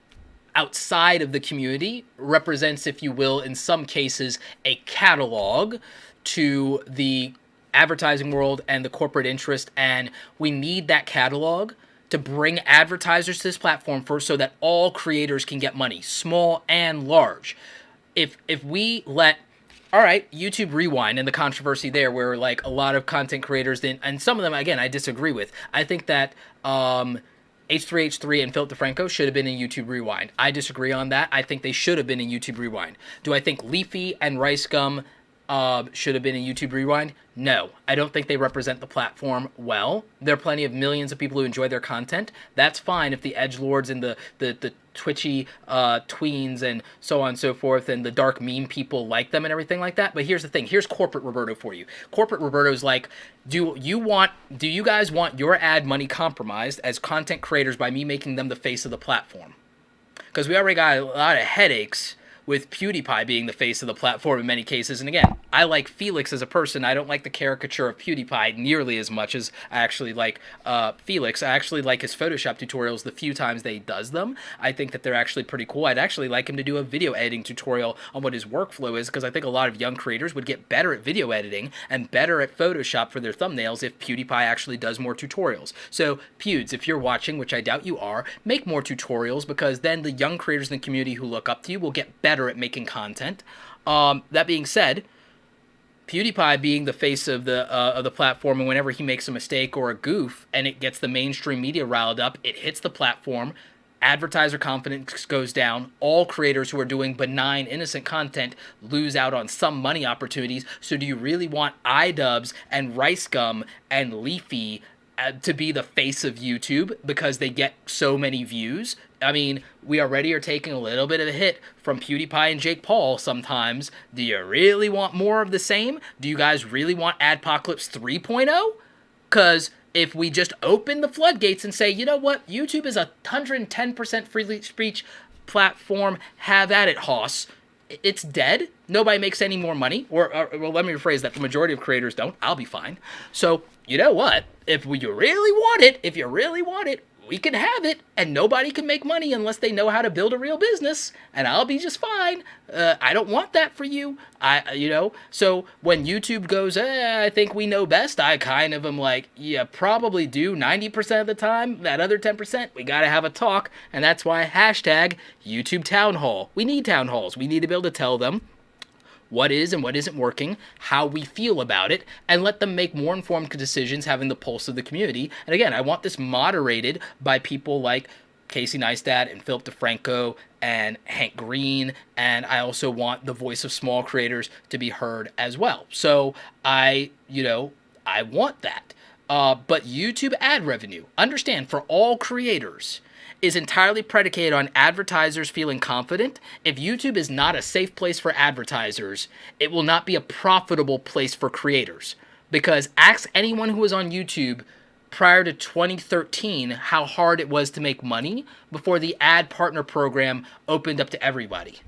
outside of the community represents, if you will, in some cases, a catalog to the advertising world and the corporate interest, and we need that catalog to bring advertisers to this platform first so that all creators can get money, small and large. If we let, all right, YouTube Rewind and the controversy there, where like a lot of content creators didn't, and some of them, again, I disagree with. I think that H3H3 and Philip Defranco should have been in YouTube Rewind. I disagree on that. I think they should have been in YouTube Rewind. Do I think Leafy and Rice Gum should have been in YouTube Rewind? No, I don't think they represent the platform well. There are plenty of millions of people who enjoy their content. That's fine if the edgelords and the twitchy tweens and so on and so forth and the dark meme people like them and everything like that. But here's the thing. Here's corporate Roberto for you. Corporate Roberto's like, do you guys want your ad money compromised as content creators by me making them the face of the platform? Because we already got a lot of headaches with PewDiePie being the face of the platform in many cases. And again, I like Felix as a person. I don't like the caricature of PewDiePie nearly as much as I actually like Felix. I actually like his Photoshop tutorials the few times that he does them. I think that they're actually pretty cool. I'd actually like him to do a video editing tutorial on what his workflow is, because I think a lot of young creators would get better at video editing and better at Photoshop for their thumbnails if PewDiePie actually does more tutorials. So, Pewds, if you're watching, which I doubt you are, make more tutorials, because then the young creators in the community who look up to you will get better at making content. That being said, PewDiePie being the face of the platform, and whenever he makes a mistake or a goof and it gets the mainstream media riled up, it hits the platform, advertiser confidence goes down, all creators who are doing benign, innocent content lose out on some money opportunities. So do you really want iDubbbz and Rice Gum and Leafy to be the face of YouTube because they get so many views? I mean, we already are taking a little bit of a hit from PewDiePie and Jake Paul sometimes. Do you really want more of the same? Do you guys really want Adpocalypse 3.0? Because if we just open the floodgates and say, you know what, YouTube is a 110% free speech platform, have at it, Hoss. It's dead. Nobody makes any more money. Or well, let me rephrase that. The majority of creators don't. I'll be fine. So, you know what? If you really want it, we can have it, and nobody can make money unless they know how to build a real business, and I'll be just fine. I don't want that for you. So when YouTube goes, I think we know best, I kind of am like, yeah, probably do 90% of the time. That other 10%, we got to have a talk, and that's why hashtag YouTube Town Hall. We need town halls. We need to be able to tell them what is and what isn't working, how we feel about it, and let them make more informed decisions having the pulse of the community. And again, I want this moderated by people like Casey Neistat and Philip Defranco and Hank Green, and I also want the voice of small creators to be heard as well. So I want that. But YouTube ad revenue, understand, for all creators, is entirely predicated on advertisers feeling confident. If YouTube is not a safe place for advertisers, it will not be a profitable place for creators. Because ask anyone who was on YouTube prior to 2013 how hard it was to make money before the ad partner program opened up to everybody.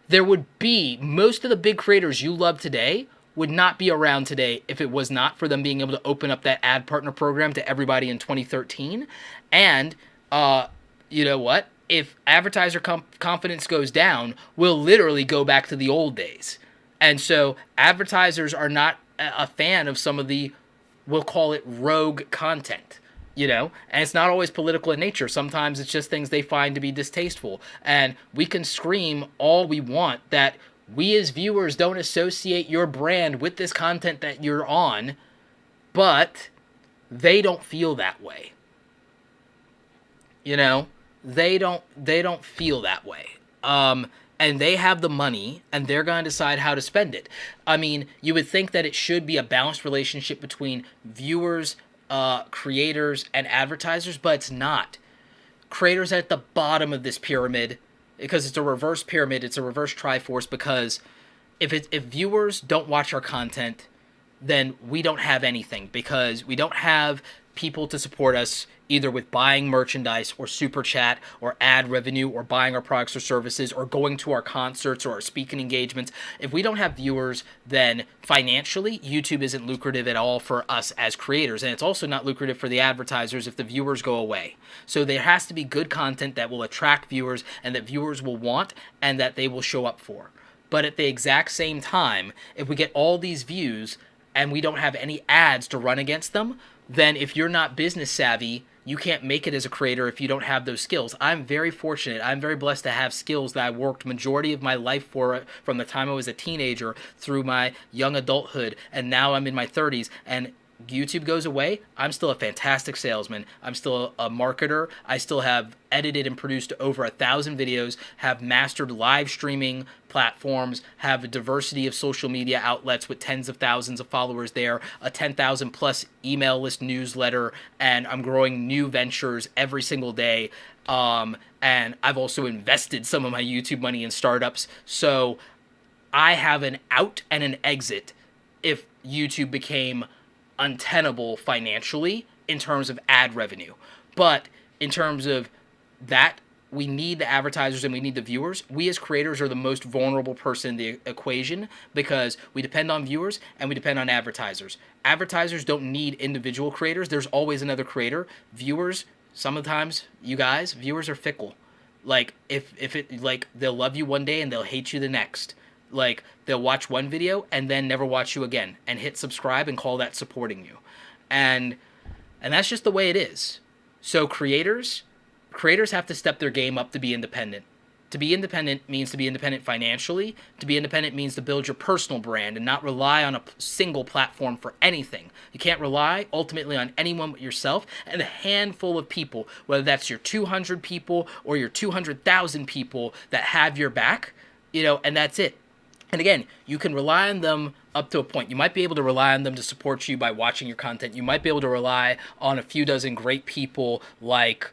There would be, most of the big creators you love today would not be around today if it was not for them being able to open up that ad partner program to everybody in 2013. And, you know what? If advertiser confidence goes down, we'll literally go back to the old days. And so advertisers are not a fan of some of the, we'll call it rogue content, and it's not always political in nature. Sometimes it's just things they find to be distasteful. And we can scream all we want that we as viewers don't associate your brand with this content that you're on, but they don't feel that way. They don't feel that way. And they have the money, and they're going to decide how to spend it. I mean, you would think that it should be a balanced relationship between viewers, creators, and advertisers, but it's not. Creators are at the bottom of this pyramid, because it's a reverse pyramid, it's a reverse Triforce, because if viewers don't watch our content, then we don't have anything, because we don't have people to support us either with buying merchandise or super chat or ad revenue or buying our products or services or going to our concerts or our speaking engagements. If we don't have viewers, then financially, YouTube isn't lucrative at all for us as creators. And it's also not lucrative for the advertisers if the viewers go away. So there has to be good content that will attract viewers and that viewers will want and that they will show up for. But at the exact same time, if we get all these views and we don't have any ads to run against them, then if you're not business savvy, you can't make it as a creator if you don't have those skills. I'm very fortunate. I'm very blessed to have skills that I worked majority of my life for, from the time I was a teenager through my young adulthood, and now I'm in my 30s, and YouTube goes away, I'm still a fantastic salesman. I'm still a marketer. I still have edited and produced over 1,000 videos, have mastered live streaming platforms, have a diversity of social media outlets with tens of thousands of followers there, a 10,000 plus email list newsletter, and I'm growing new ventures every single day. And I've also invested some of my YouTube money in startups. So I have an out and an exit if YouTube became untenable financially in terms of ad revenue. But in terms of that, we need the advertisers and we need the viewers. We as creators are the most vulnerable person in the equation because we depend on viewers and we depend on advertisers. Advertisers don't need individual creators. There's always another creator. Viewers, sometimes, you guys, viewers are fickle. Like, if it, like, they'll love you one day and they'll hate you the next. Like, they'll watch one video and then never watch you again and hit subscribe and call that supporting you. And that's just the way it is. So creators have to step their game up to be independent. To be independent means to be independent financially. To be independent means to build your personal brand and not rely on a single platform for anything. You can't rely ultimately on anyone but yourself and a handful of people, whether that's your 200 people or your 200,000 people that have your back, and that's it. And again, you can rely on them up to a point. You might be able to rely on them to support you by watching your content. You might be able to rely on a few dozen great people like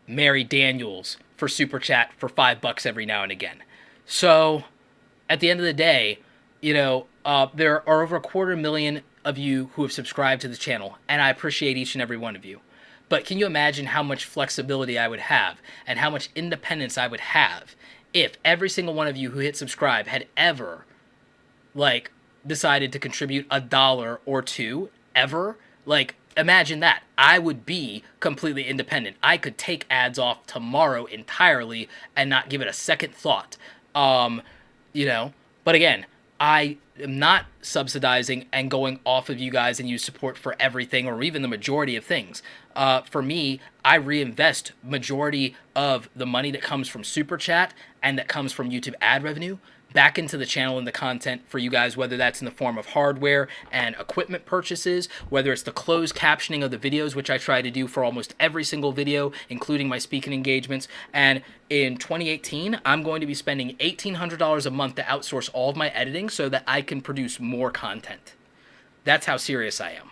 Mary Daniels for Super Chat for $5 every now and again. So, at the end of the day, there are over 250,000 of you who have subscribed to the channel, and I appreciate each and every one of you. But can you imagine how much flexibility I would have and how much independence I would have if every single one of you who hit subscribe had ever, decided to contribute $1 or $2 ever? Imagine that. I would be completely independent. I could take ads off tomorrow entirely and not give it a second thought. But again, I am not subsidizing and going off of you guys and use support for everything or even the majority of things. For me, I reinvest majority of the money that comes from Super Chat and that comes from YouTube ad revenue back into the channel and the content for you guys, whether that's in the form of hardware and equipment purchases, whether it's the closed captioning of the videos, which I try to do for almost every single video, including my speaking engagements. And in 2018, I'm going to be spending $1,800 a month to outsource all of my editing so that I can produce more content. That's how serious I am.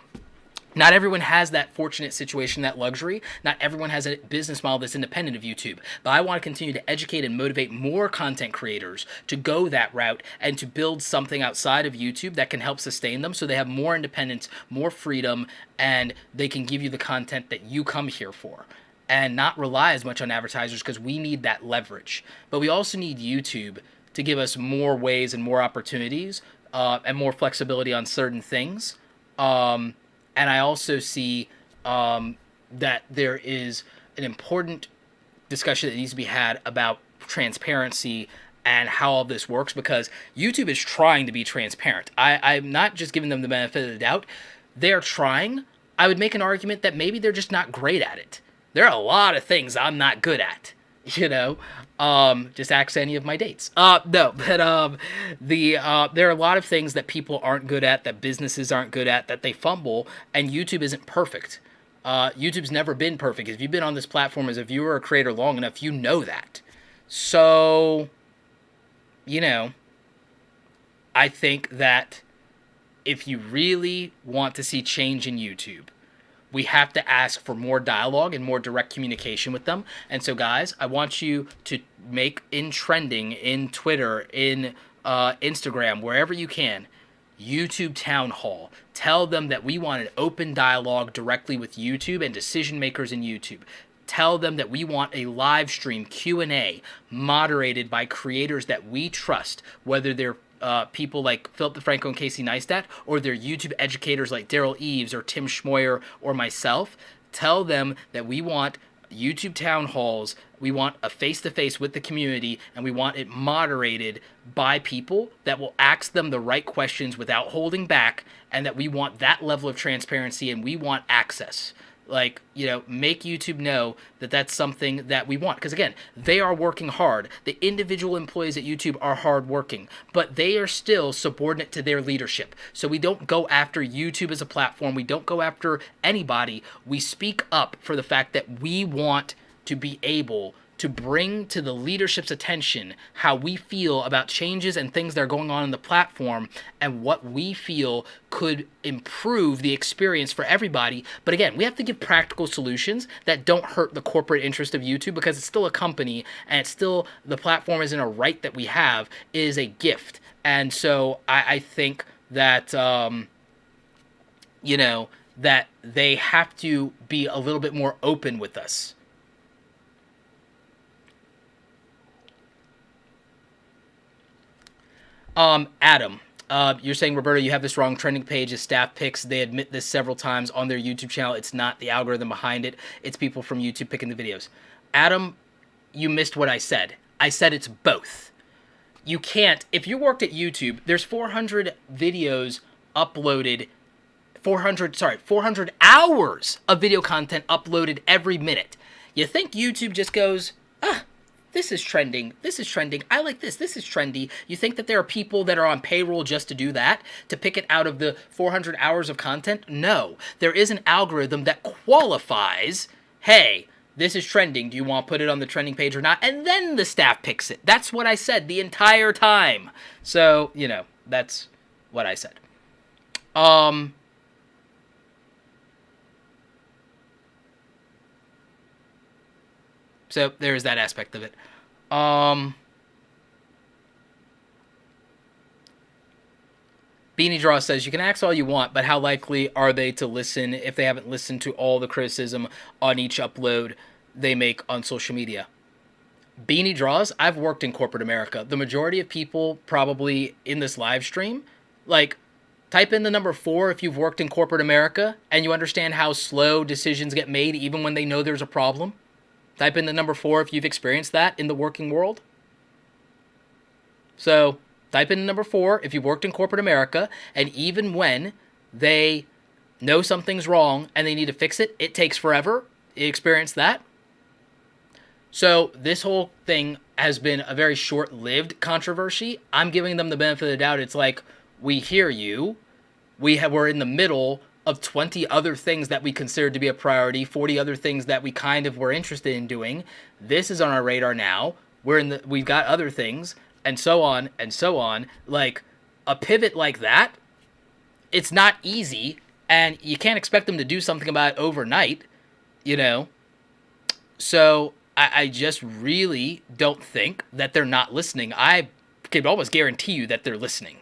Not everyone has that fortunate situation, that luxury. Not everyone has a business model that's independent of YouTube. But I want to continue to educate and motivate more content creators to go that route and to build something outside of YouTube that can help sustain them so they have more independence, more freedom, and they can give you the content that you come here for. And not rely as much on advertisers because we need that leverage. But we also need YouTube to give us more ways and more opportunities and more flexibility on certain things. And I also see that there is an important discussion that needs to be had about transparency and how all this works, because YouTube is trying to be transparent. I'm not just giving them the benefit of the doubt. They're trying. I would make an argument that maybe they're just not great at it. There are a lot of things I'm not good at. Just ask any of my dates. There are a lot of things that people aren't good at, that businesses aren't good at, that they fumble, and YouTube isn't perfect. YouTube's never been perfect. If you've been on this platform as a viewer or creator long enough, you know that. So, I think that if you really want to see change in YouTube, we have to ask for more dialogue and more direct communication with them. And so, guys, I want you to make in trending, in Twitter, in Instagram, wherever you can, YouTube Town Hall. Tell them that we want an open dialogue directly with YouTube and decision makers in YouTube. Tell them that we want a live stream Q&A moderated by creators that we trust, whether they're people like Philip DeFranco and Casey Neistat, or they're YouTube educators like Daryl Eves or Tim Schmoyer or myself. Tell them that we want YouTube town halls, we want a face-to-face with the community, and we want it moderated by people that will ask them the right questions without holding back, and that we want that level of transparency, and we want access. Like, make YouTube know that that's something that we want. Because, again, they are working hard. The individual employees at YouTube are hardworking, but they are still subordinate to their leadership. So we don't go after YouTube as a platform. We don't go after anybody. We speak up for the fact that we want to be able to bring to the leadership's attention how we feel about changes and things that are going on in the platform and what we feel could improve the experience for everybody. But again, we have to give practical solutions that don't hurt the corporate interest of YouTube, because it's still a company and it's still, the platform isn't a right that we have, it is a gift. And so I think that, that they have to be a little bit more open with us. Adam, you're saying, Roberto, you have this wrong. Trending page is staff picks. They admit this several times on their YouTube channel. It's not the algorithm behind it. It's people from YouTube picking the videos. Adam, you missed what I said. I said it's both. You can't, if you worked at YouTube, there's 400 videos uploaded, 400 hours of video content uploaded every minute. You think YouTube just goes, this is trending, I like this is trendy. You think that there are people that are on payroll just to do that, to pick it out of the 400 hours of content? No. There is an algorithm that qualifies, hey, this is trending, do you want to put it on the trending page or not? And then the staff picks it. That's what I said the entire time. So, that's what I said. So there's that aspect of it. Beanie Draw says, you can ask all you want, but how likely are they to listen if they haven't listened to all the criticism on each upload they make on social media? Beanie Draws, I've worked in corporate America. The majority of people probably in this live stream, type in the number 4 if you've worked in corporate America and you understand how slow decisions get made even when they know there's a problem. Type in the number 4 if you've experienced that in the working world. So type in the number 4 if you've worked in corporate America, and even when they know something's wrong and they need to fix it, it takes forever. You experienced that? So this whole thing has been a very short-lived controversy. I'm giving them the benefit of the doubt. It's like, we hear you. We're in the middle of 20 other things that we considered to be a priority, 40 other things that we kind of were interested in doing. This is on our radar now. We've got other things, and so on and so on. Like, a pivot like that, it's not easy, and you can't expect them to do something about it overnight, So I just really don't think that they're not listening. I can almost guarantee you that they're listening.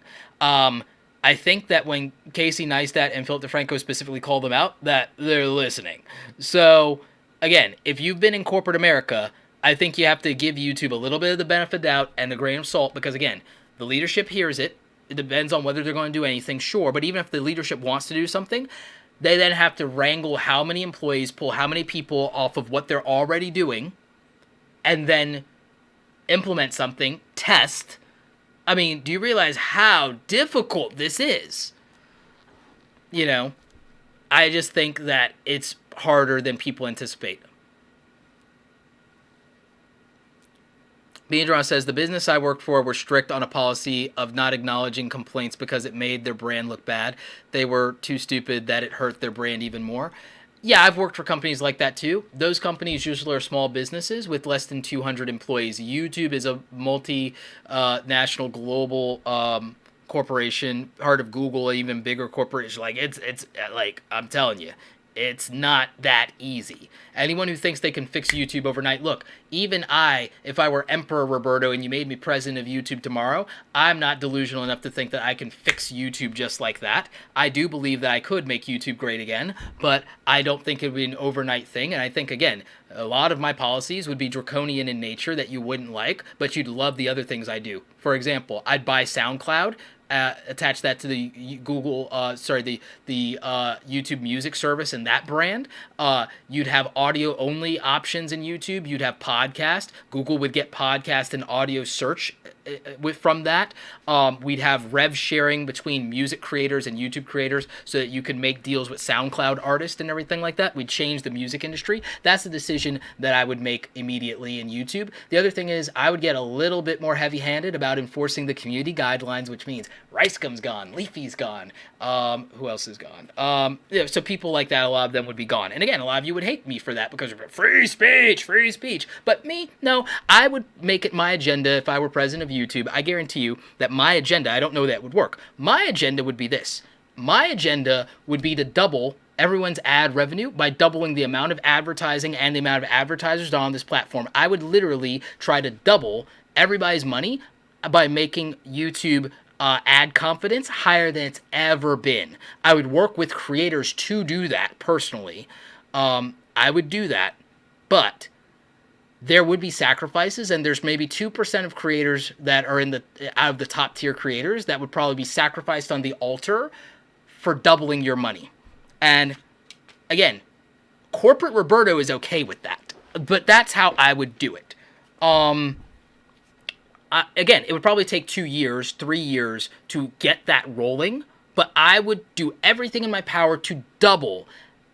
I think that when Casey Neistat and Philip DeFranco specifically call them out, that they're listening. So, again, if you've been in corporate America, I think you have to give YouTube a little bit of the benefit of the doubt and a grain of salt, because, again, the leadership hears it. It depends on whether they're going to do anything, sure. But even if the leadership wants to do something, they then have to wrangle how many employees, pull how many people off of what they're already doing, and then implement something, test. I mean, do you realize how difficult this is? I just think that it's harder than people anticipate. Beandron says, the business I worked for were strict on a policy of not acknowledging complaints because it made their brand look bad. They were too stupid that it hurt their brand even more. Yeah, I've worked for companies like that too. Those companies usually are small businesses with less than 200 employees. YouTube is a multinational global corporation, part of Google, even bigger corporation. It's like, I'm telling you, It's not that easy. Anyone who thinks they can fix YouTube overnight, look, even if I were Emperor Roberto and you made me president of YouTube tomorrow, I'm not delusional enough to think that I can fix YouTube just like that. I do believe that I could make YouTube great again, but I don't think it would be an overnight thing. And I think, again, a lot of my policies would be draconian in nature that you wouldn't like, but you'd love the other things I do. For example, I'd buy SoundCloud, attach that to the YouTube Music service and that brand. You'd have audio only options in YouTube. You'd have podcast. Google would get podcast and audio search from that. We'd have rev sharing between music creators and YouTube creators so that you could make deals with SoundCloud artists and everything like that. We'd change the music industry. That's the decision that I would make immediately in YouTube. The other thing is I would get a little bit more heavy-handed about enforcing the community guidelines, which means Ricegum's gone, Leafy's gone, who else is gone? So people like that, a lot of them would be gone. And again, a lot of you would hate me for that because of free speech. But me, no, I would make it my agenda if I were president of YouTube. I guarantee you that my agenda, I don't know that would work. My agenda would be this. My agenda would be to double everyone's ad revenue by doubling the amount of advertising and the amount of advertisers on this platform. I would literally try to double everybody's money by making YouTube ad confidence higher than it's ever been. I would work with creators to do that personally. I would do that, but there would be sacrifices, and there's maybe 2% of creators that are out of the top tier creators that would probably be sacrificed on the altar for doubling your money. And again, corporate Roberto is okay with that, but that's how I would do it. Again, it would probably take 2 years, 3 years to get that rolling, but I would do everything in my power to double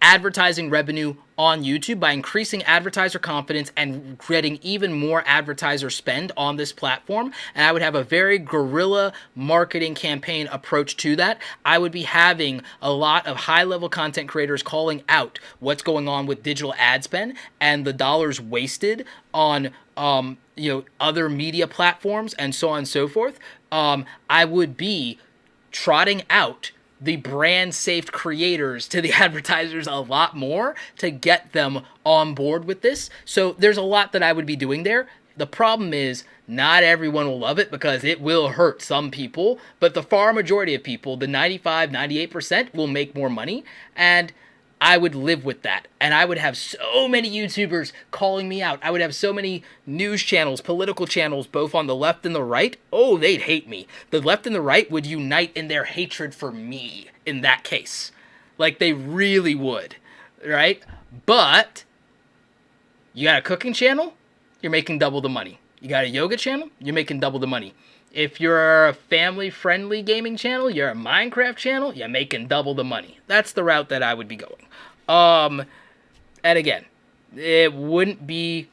advertising revenue on YouTube by increasing advertiser confidence and getting even more advertiser spend on this platform. And I would have a very guerrilla marketing campaign approach to that. I would be having a lot of high-level content creators calling out what's going on with digital ad spend and the dollars wasted on other media platforms and so on and so forth. I would be trotting out the brand-safe creators to the advertisers a lot more to get them on board with this. So there's a lot that I would be doing there. The problem is not everyone will love it because it will hurt some people, but the far majority of people, the 95, 98%, will make more money, and I would live with that. And I would have so many YouTubers calling me out. I would have so many news channels, political channels, both on the left and the right. Oh, they'd hate me. The left and the right would unite in their hatred for me in that case. Like, they really would, right? But you got a cooking channel, you're making double the money. You got a yoga channel, you're making double the money. If you're a family-friendly gaming channel, you're a Minecraft channel, you're making double the money. That's the route that I would be going. And again, it wouldn't be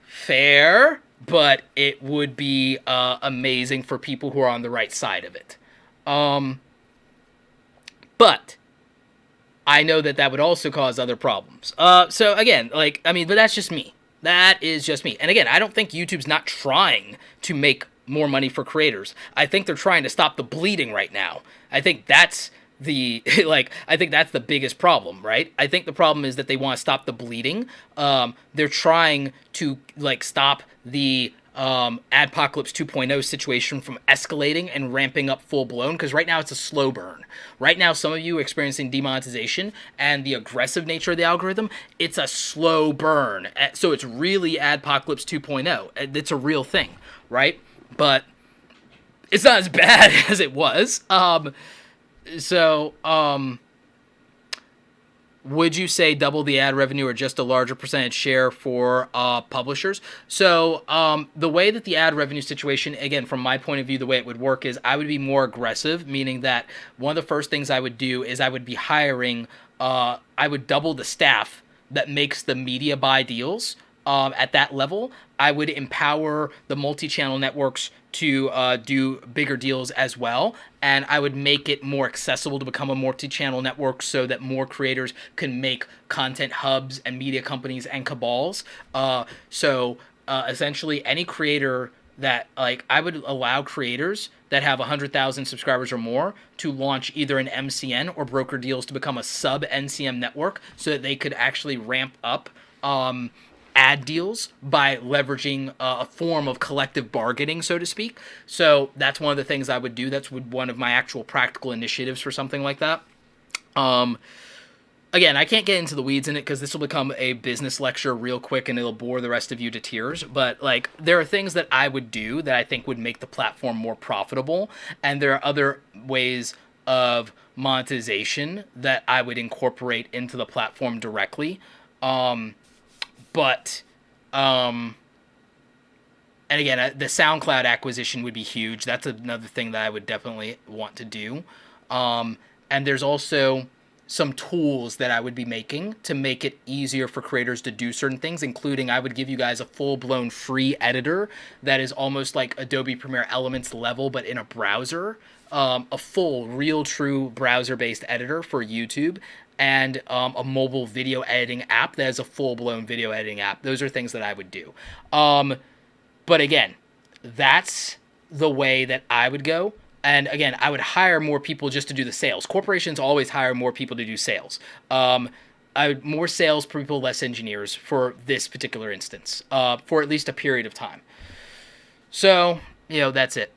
fair, but it would be amazing for people who are on the right side of it. But I know that would also cause other problems. So again, but that's just me. That is just me. And again, I don't think YouTube's not trying to make more money for creators. I think they're trying to stop the bleeding right now. I think that's the biggest problem, right? I think the problem is that they want to stop the bleeding. They're trying to stop the Adpocalypse 2.0 situation from escalating and ramping up full blown, because right now it's a slow burn. Right now, some of you are experiencing demonetization and the aggressive nature of the algorithm. It's a slow burn. So it's really Adpocalypse 2.0. It's a real thing, right? But it's not as bad as it was. Would you say double the ad revenue or just a larger percentage share for publishers? So the way that the ad revenue situation, again, from my point of view, the way it would work is I would be more aggressive, meaning that one of the first things I would do is I would be hiring, I would double the staff that makes the media buy deals. At that level, I would empower the multi-channel networks to do bigger deals as well, and I would make it more accessible to become a multi-channel network so that more creators can make content hubs and media companies and cabals. Essentially, any creator that, like, I would allow creators that have 100,000 subscribers or more to launch either an MCN or broker deals to become a sub NCM network so that they could actually ramp up ad deals by leveraging a form of collective bargaining, so to speak. So that's one of the things I would do. That's one of my actual practical initiatives for something like that. Again, I can't get into the weeds in it because this will become a business lecture real quick and it'll bore the rest of you to tears. But, like, there are things that I would do that I think would make the platform more profitable. And there are other ways of monetization that I would incorporate into the platform directly. And again, the SoundCloud acquisition would be huge. That's another thing that I would definitely want to do. And there's also some tools that I would be making to make it easier for creators to do certain things, including I would give you guys a full-blown free editor that is almost like Adobe Premiere Elements level, but in a browser. A full, real, true browser-based editor for YouTube, and a mobile video editing app that is a full-blown video editing app. Those are things that I would do. But again, that's the way that I would go. And again, I would hire more people just to do the sales. Corporations always hire more people to do sales. More sales people, less engineers for this particular instance, for at least a period of time. So, that's it.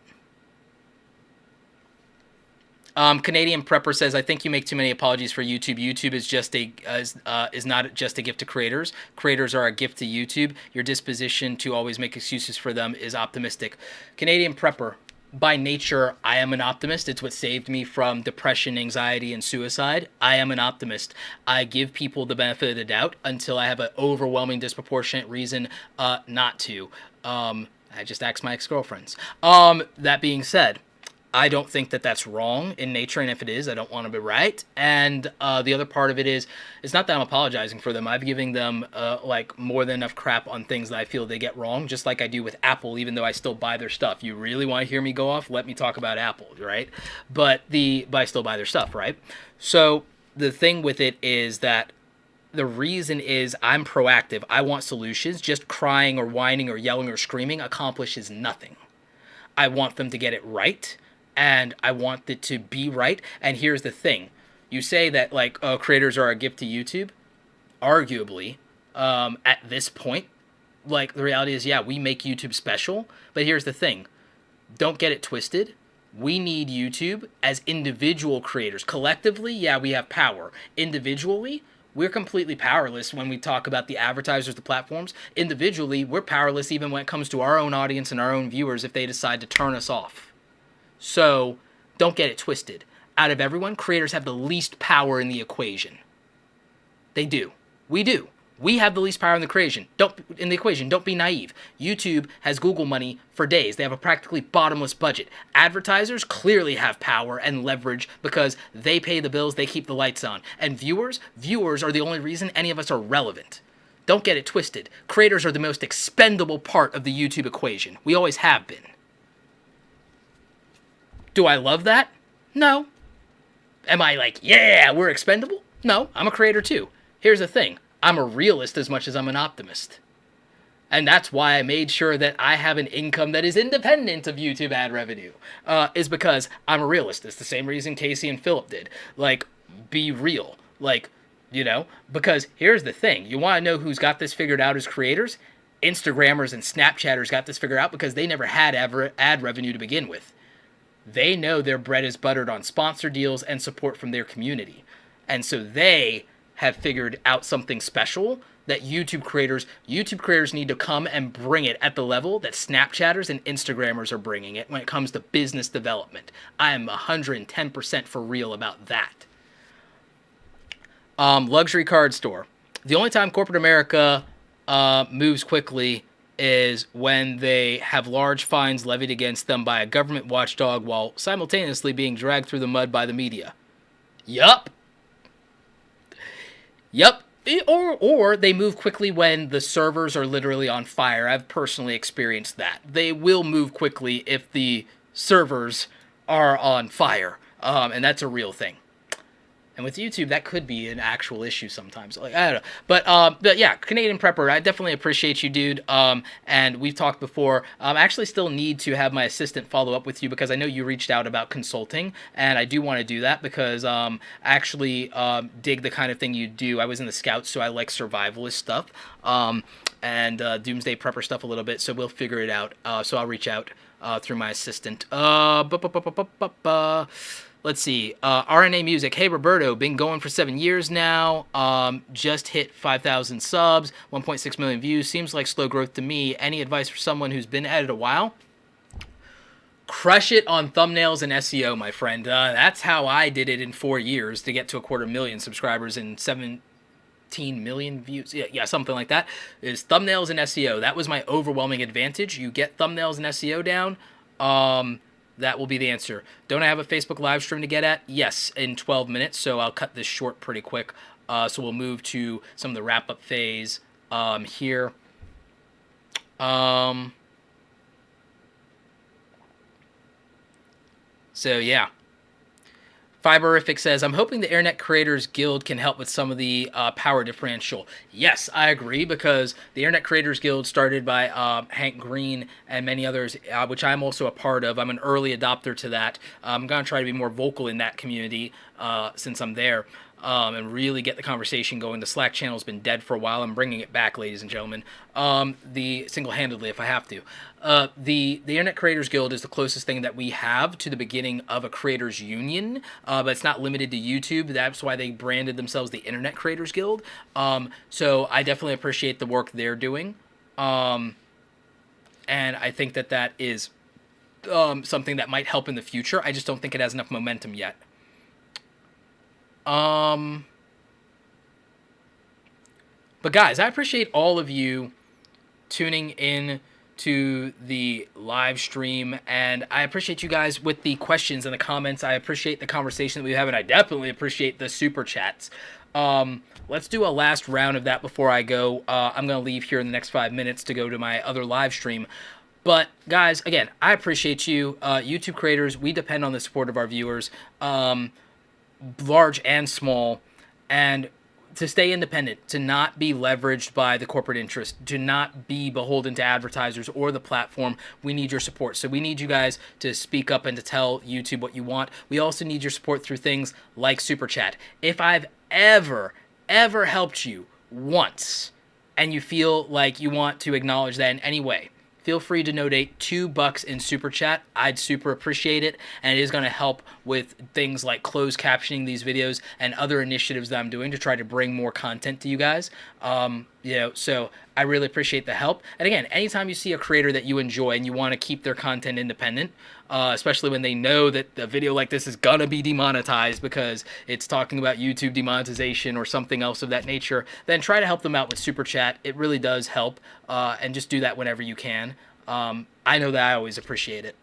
Canadian Prepper says, I think you make too many apologies for YouTube. YouTube is just is not just a gift to creators. Creators are a gift to YouTube. Your disposition to always make excuses for them is optimistic. Canadian Prepper, by nature, I am an optimist. It's what saved me from depression, anxiety, and suicide. I am an optimist. I give people the benefit of the doubt until I have an overwhelming, disproportionate reason not to. I just asked my ex-girlfriends. That being said, I don't think that that's wrong in nature, and if it is, I don't want to be right. And the other part of it is, it's not that I'm apologizing for them. I'm giving them like more than enough crap on things that I feel they get wrong, just like I do with Apple, even though I still buy their stuff. You really want to hear me go off? Let me talk about Apple, right? But I still buy their stuff, right? So the thing with it is that the reason is I'm proactive. I want solutions. Just crying or whining or yelling or screaming accomplishes nothing. I want them to get it right. And I want it to be right. And here's the thing. You say that, like, creators are a gift to YouTube. Arguably, at this point, like, the reality is, yeah, we make YouTube special. But here's the thing. Don't get it twisted. We need YouTube as individual creators. Collectively, yeah, we have power. Individually, we're completely powerless when we talk about the advertisers, the platforms. Individually, we're powerless even when it comes to our own audience and our own viewers if they decide to turn us off. So, don't get it twisted. Out of everyone, creators have the least power in the equation. They do. We do. We have the least power in the equation. Don't be naive. YouTube has Google money for days. They have a practically bottomless budget. Advertisers clearly have power and leverage because they pay the bills, they keep the lights on. And viewers are the only reason any of us are relevant. Don't get it twisted. Creators are the most expendable part of the YouTube equation. We always have been. Do I love that? No. Am I like, yeah, we're expendable? No, I'm a creator too. Here's the thing. I'm a realist as much as I'm an optimist. And that's why I made sure that I have an income that is independent of YouTube ad revenue. Is because I'm a realist. It's the same reason Casey and Philip did. Like, be real. Like, because here's the thing. You want to know who's got this figured out as creators? Instagrammers and Snapchatters got this figured out because they never had ad revenue to begin with. They know their bread is buttered on sponsor deals and support from their community. And so they have figured out something special that YouTube creators need to come and bring it at the level that Snapchatters and Instagrammers are bringing it when it comes to business development. I am 110% for real about that. Luxury card store. The only time corporate America moves quickly is when they have large fines levied against them by a government watchdog while simultaneously being dragged through the mud by the media. Yup. Or they move quickly when the servers are literally on fire. I've personally experienced that. They will move quickly if the servers are on fire. And that's a real thing. And with YouTube, that could be an actual issue sometimes. Like, I don't know. But yeah, Canadian Prepper, I definitely appreciate you, dude. And we've talked before. I actually still need to have my assistant follow up with you because I know you reached out about consulting, and I do want to do that because I actually dig the kind of thing you do. I was in the Scouts, so I like survivalist stuff and Doomsday Prepper stuff a little bit, so we'll figure it out. So I'll reach out through my assistant. Let's see. RNA Music. Hey, Roberto. Been going for 7 years now. Just hit 5,000 subs, 1.6 million views. Seems like slow growth to me. Any advice for someone who's been at it a while? Crush it on thumbnails and SEO, my friend. That's how I did it in 4 years to get to 250,000 subscribers and 17 million views. Yeah, something like that. Is thumbnails and SEO. That was my overwhelming advantage. You get thumbnails and SEO down. That will be the answer. Don't I have a Facebook live stream to get at? Yes, in 12 minutes, so I'll cut this short pretty quick. So we'll move to some of the wrap-up phase here. So, yeah. Fiberific says, I'm hoping the Internet Creators Guild can help with some of the power differential. Yes, I agree, because the Internet Creators Guild started by Hank Green and many others, which I'm also a part of. I'm an early adopter to that. I'm going to try to be more vocal in that community since I'm there. And really get the conversation going. The Slack channel's been dead for a while. I'm bringing it back, ladies and gentlemen. Single-handedly, if I have to. The Internet Creators Guild is the closest thing that we have to the beginning of a creators union, but it's not limited to YouTube. That's why they branded themselves the Internet Creators Guild. So I definitely appreciate the work they're doing. And I think that that is something that might help in the future. I just don't think it has enough momentum yet. But guys, I appreciate all of you tuning in to the live stream, and I appreciate you guys with the questions and the comments. I appreciate the conversation that we have, and I definitely appreciate the super chats. Let's do a last round of that before I go. I'm going to leave here in the next 5 minutes to go to my other live stream. But guys, again, I appreciate you. YouTube creators, we depend on the support of our viewers. Large and small, and to stay independent, to not be leveraged by the corporate interest, to not be beholden to advertisers or the platform. We need your support. So we need you guys to speak up and to tell YouTube what you want. We also need your support through things like Super Chat. If I've ever helped you once and you feel like you want to acknowledge that in any way, feel free to donate $2 in Super Chat. I'd super appreciate it, and it is going to help with things like closed captioning these videos and other initiatives that I'm doing to try to bring more content to you guys. So I really appreciate the help. And again, anytime you see a creator that you enjoy and you want to keep their content independent, especially when they know that a video like this is going to be demonetized because it's talking about YouTube demonetization or something else of that nature, then try to help them out with Super Chat. It really does help, and just do that whenever you can. I know that I always appreciate it.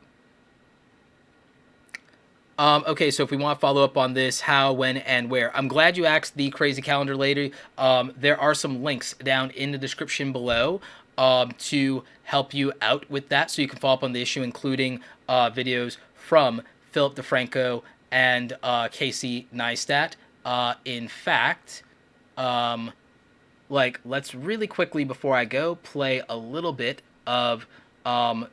Okay, so if we want to follow up on this, how, when, and where. I'm glad you asked the Crazy Calendar lady. There are some links down in the description below to help you out with that, so you can follow up on the issue, including videos from Philip Defranco and Casey Neistat. In fact, let's really quickly, before I go, play a little bit of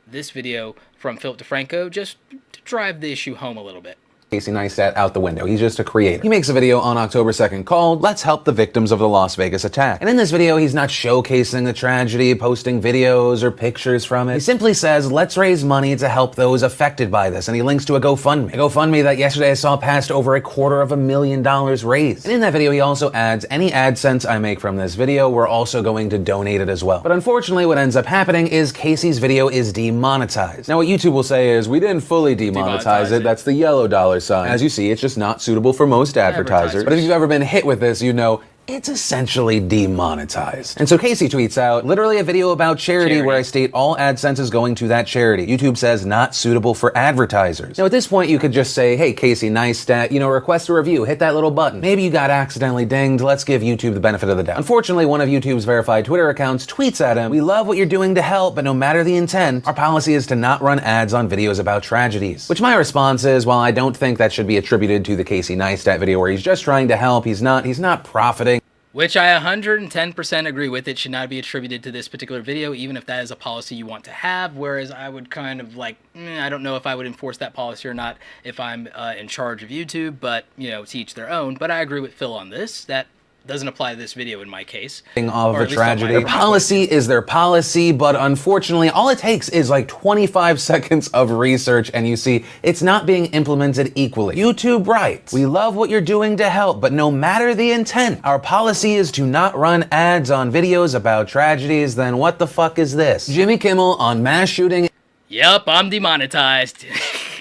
this video from Philip Defranco, just to drive the issue home a little bit. Casey Neistat out the window. He's just a creator. He makes a video on October 2nd called Let's Help the Victims of the Las Vegas Attack. And in this video, he's not showcasing the tragedy, posting videos or pictures from it. He simply says, let's raise money to help those affected by this. And he links to a GoFundMe. A GoFundMe that yesterday I saw passed over $250,000 raised. And in that video, he also adds, any AdSense I make from this video, we're also going to donate it as well. But unfortunately, what ends up happening is Casey's video is demonetized. Now, what YouTube will say is, we didn't fully demonetize it. That's the yellow dollar sign. As you see, it's just not suitable for most advertisers. But if you've ever been hit with this, you know it's essentially demonetized. And so Casey tweets out, literally a video about charity where I state all AdSense is going to that charity. YouTube says not suitable for advertisers. Now at this point you could just say, hey Casey Neistat, request a review, hit that little button. Maybe you got accidentally dinged, let's give YouTube the benefit of the doubt. Unfortunately, one of YouTube's verified Twitter accounts tweets at him, we love what you're doing to help, but no matter the intent, our policy is to not run ads on videos about tragedies. Which my response is, while I don't think that should be attributed to the Casey Neistat video where he's just trying to help, he's not profiting. Which I 110% agree with. It should not be attributed to this particular video, even if that is a policy you want to have. Whereas I would kind of like, I don't know if I would enforce that policy or not if I'm in charge of YouTube, but, to each their own. But I agree with Phil on this. That doesn't apply to this video in my case. Of a tragedy. Their policy is their policy, but unfortunately, all it takes is like 25 seconds of research and you see it's not being implemented equally. YouTube writes, we love what you're doing to help, but no matter the intent, our policy is to not run ads on videos about tragedies. Then what the fuck is this? Jimmy Kimmel on mass shooting. Yep, I'm demonetized.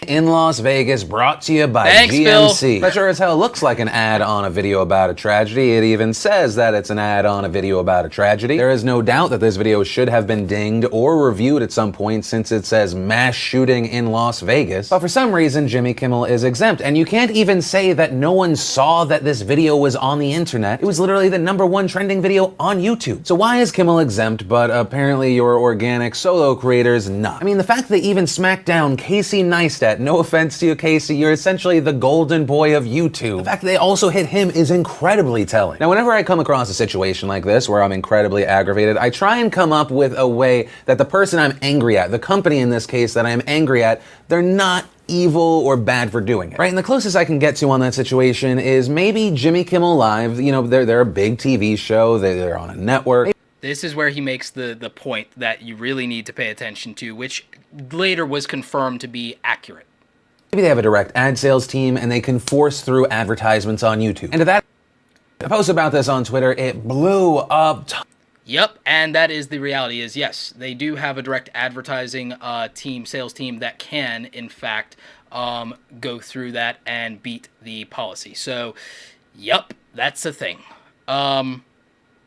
In Las Vegas, brought to you by Thanks, GMC. Phil. That sure as hell looks like an ad on a video about a tragedy. It even says that it's an ad on a video about a tragedy. There is no doubt that this video should have been dinged or reviewed at some point since it says mass shooting in Las Vegas. But for some reason, Jimmy Kimmel is exempt. And you can't even say that no one saw that this video was on the internet. It was literally the #1 trending video on YouTube. So why is Kimmel exempt, but apparently your organic solo creators not? I mean, the fact that they even smacked down Casey Neistat, no offense to you, Casey, you're essentially the golden boy of YouTube. The fact that they also hit him is incredibly telling. Now, whenever I come across a situation like this where I'm incredibly aggravated, I try and come up with a way that the person I'm angry at, the company in this case that I'm angry at, they're not evil or bad for doing it, right? And the closest I can get to on that situation is maybe Jimmy Kimmel Live. They're a big TV show, they're on a network. This is where he makes the point that you really need to pay attention to, which later was confirmed to be accurate. Maybe they have a direct ad sales team and they can force through advertisements on YouTube. And to that, I post about this on Twitter, it blew up. Yep, and that is the reality is, yes, they do have a direct advertising sales team that can, in fact, go through that and beat the policy. So, yep, that's the thing.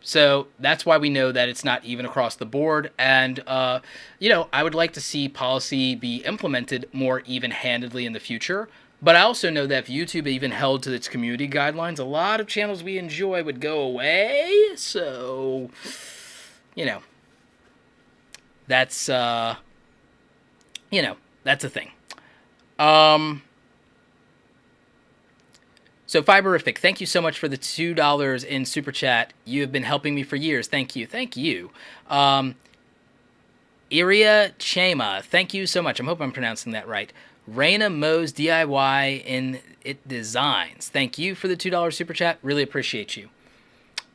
So that's why we know that it's not even across the board. And, I would like to see policy be implemented more even-handedly in the future. But I also know that if YouTube even held to its community guidelines, a lot of channels we enjoy would go away. So, that's, that's a thing. So Fiberific, thank you so much for the $2 in Super Chat. You have been helping me for years. Thank you. Thank you. Iria Chema, thank you so much. I hope I'm pronouncing that right. Raina Mo's DIY in It Designs. Thank you for the $2 Super Chat. Really appreciate you.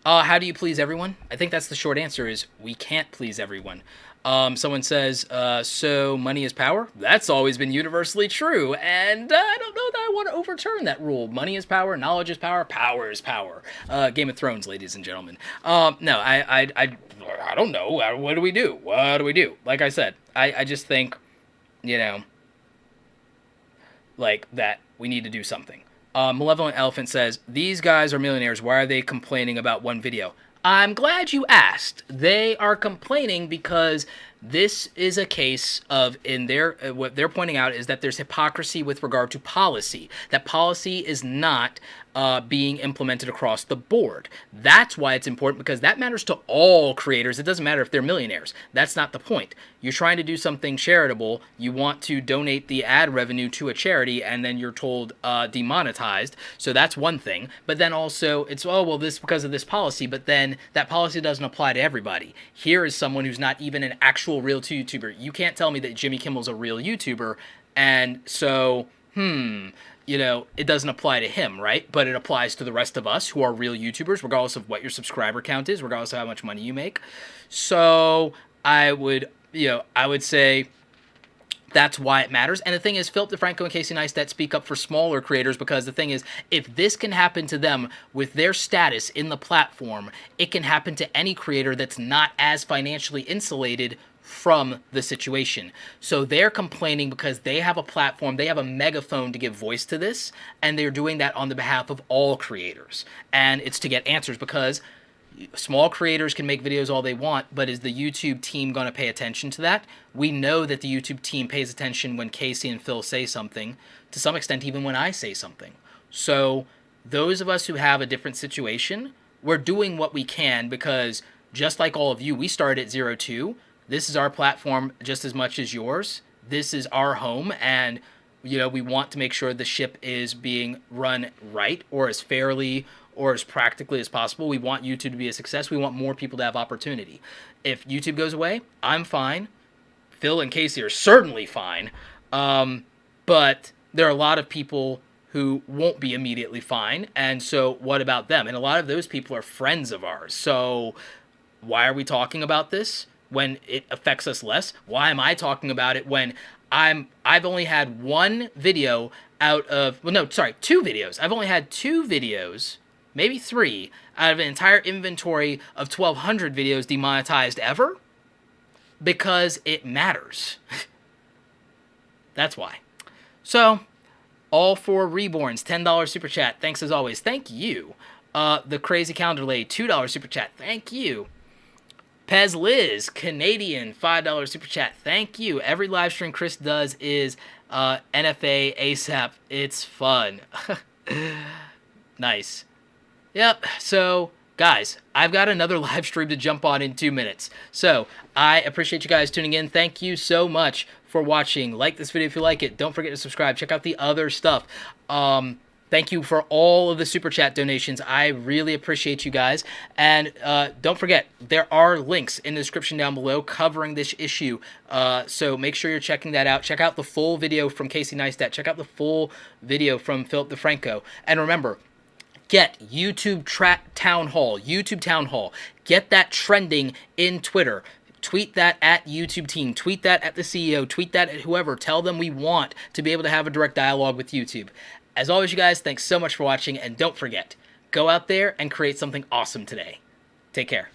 How do you please everyone? I think that's the short answer is we can't please everyone. Someone says, so money is power? That's always been universally true, and I don't know that I want to overturn that rule. Money is power, knowledge is power, power is power. Game of Thrones, ladies and gentlemen. No, I don't know. What do we do? What do we do? Like I said, I just think, like that we need to do something. Malevolent Elephant says, these guys are millionaires. Why are they complaining about one video? I'm glad you asked. They are complaining because this is a case of, what they're pointing out is that there's hypocrisy with regard to policy. That policy is not being implemented across the board. That's why it's important, because that matters to all creators. It doesn't matter if they're millionaires. That's not the point. You're trying to do something charitable. You want to donate the ad revenue to a charity, and then you're told demonetized. So that's one thing. But then also it's, oh, well, this because of this policy. But then that policy doesn't apply to everybody. Here is someone who's not even an actual real YouTuber. You can't tell me that Jimmy Kimmel's a real YouTuber, and so, it doesn't apply to him, right? But it applies to the rest of us who are real YouTubers, regardless of what your subscriber count is, regardless of how much money you make. So I would say, That's why it matters. And the thing is, Philip DeFranco and Casey Neistat speak up for smaller creators, because the thing is, if this can happen to them with their status in the platform, it can happen to any creator that's not as financially insulated from the situation. So they're complaining because they have a platform, they have a megaphone to give voice to this, and they're doing that on the behalf of all creators. And it's to get answers, because small creators can make videos all they want, but is the YouTube team going to pay attention to that? We know that the YouTube team pays attention when Casey and Phil say something, to some extent even when I say something. So those of us who have a different situation, we're doing what we can, because just like all of you, we started at 0 too. This is our platform just as much as yours. This is our home, and we want to make sure the ship is being run right, or as fairly or as practically as possible. We want YouTube to be a success. We want more people to have opportunity. If YouTube goes away, I'm fine. Phil and Casey are certainly fine. But there are a lot of people who won't be immediately fine. And so what about them? And a lot of those people are friends of ours. So why are we talking about this when it affects us less? Why am I talking about it when I've only had one video out of, two videos. I've only had 2 videos, maybe 3, out of an entire inventory of 1,200 videos demonetized ever, because it matters. That's why. So, all 4 Reborns, $10 super chat. Thanks as always. Thank you. The Crazy Calendar Lady, $2 super chat. Thank you. Pez Liz, Canadian, $5 super chat. Thank you. Every live stream Chris does is NFA ASAP. It's fun. Nice. Yep. So, guys, I've got another live stream to jump on in 2 minutes. So, I appreciate you guys tuning in. Thank you so much for watching. Like this video if you like it. Don't forget to subscribe. Check out the other stuff. Thank you for all of the super chat donations. I really appreciate you guys. And don't forget, there are links in the description down below covering this issue. So make sure you're checking that out. Check out the full video from Casey Neistat. Check out the full video from Philip DeFranco. And remember, get YouTube Town Hall. YouTube Town Hall. Get that trending in Twitter. Tweet that at YouTube team. Tweet that at the CEO. Tweet that at whoever. Tell them we want to be able to have a direct dialogue with YouTube. As always, you guys, thanks so much for watching. And don't forget, go out there and create something awesome today. Take care.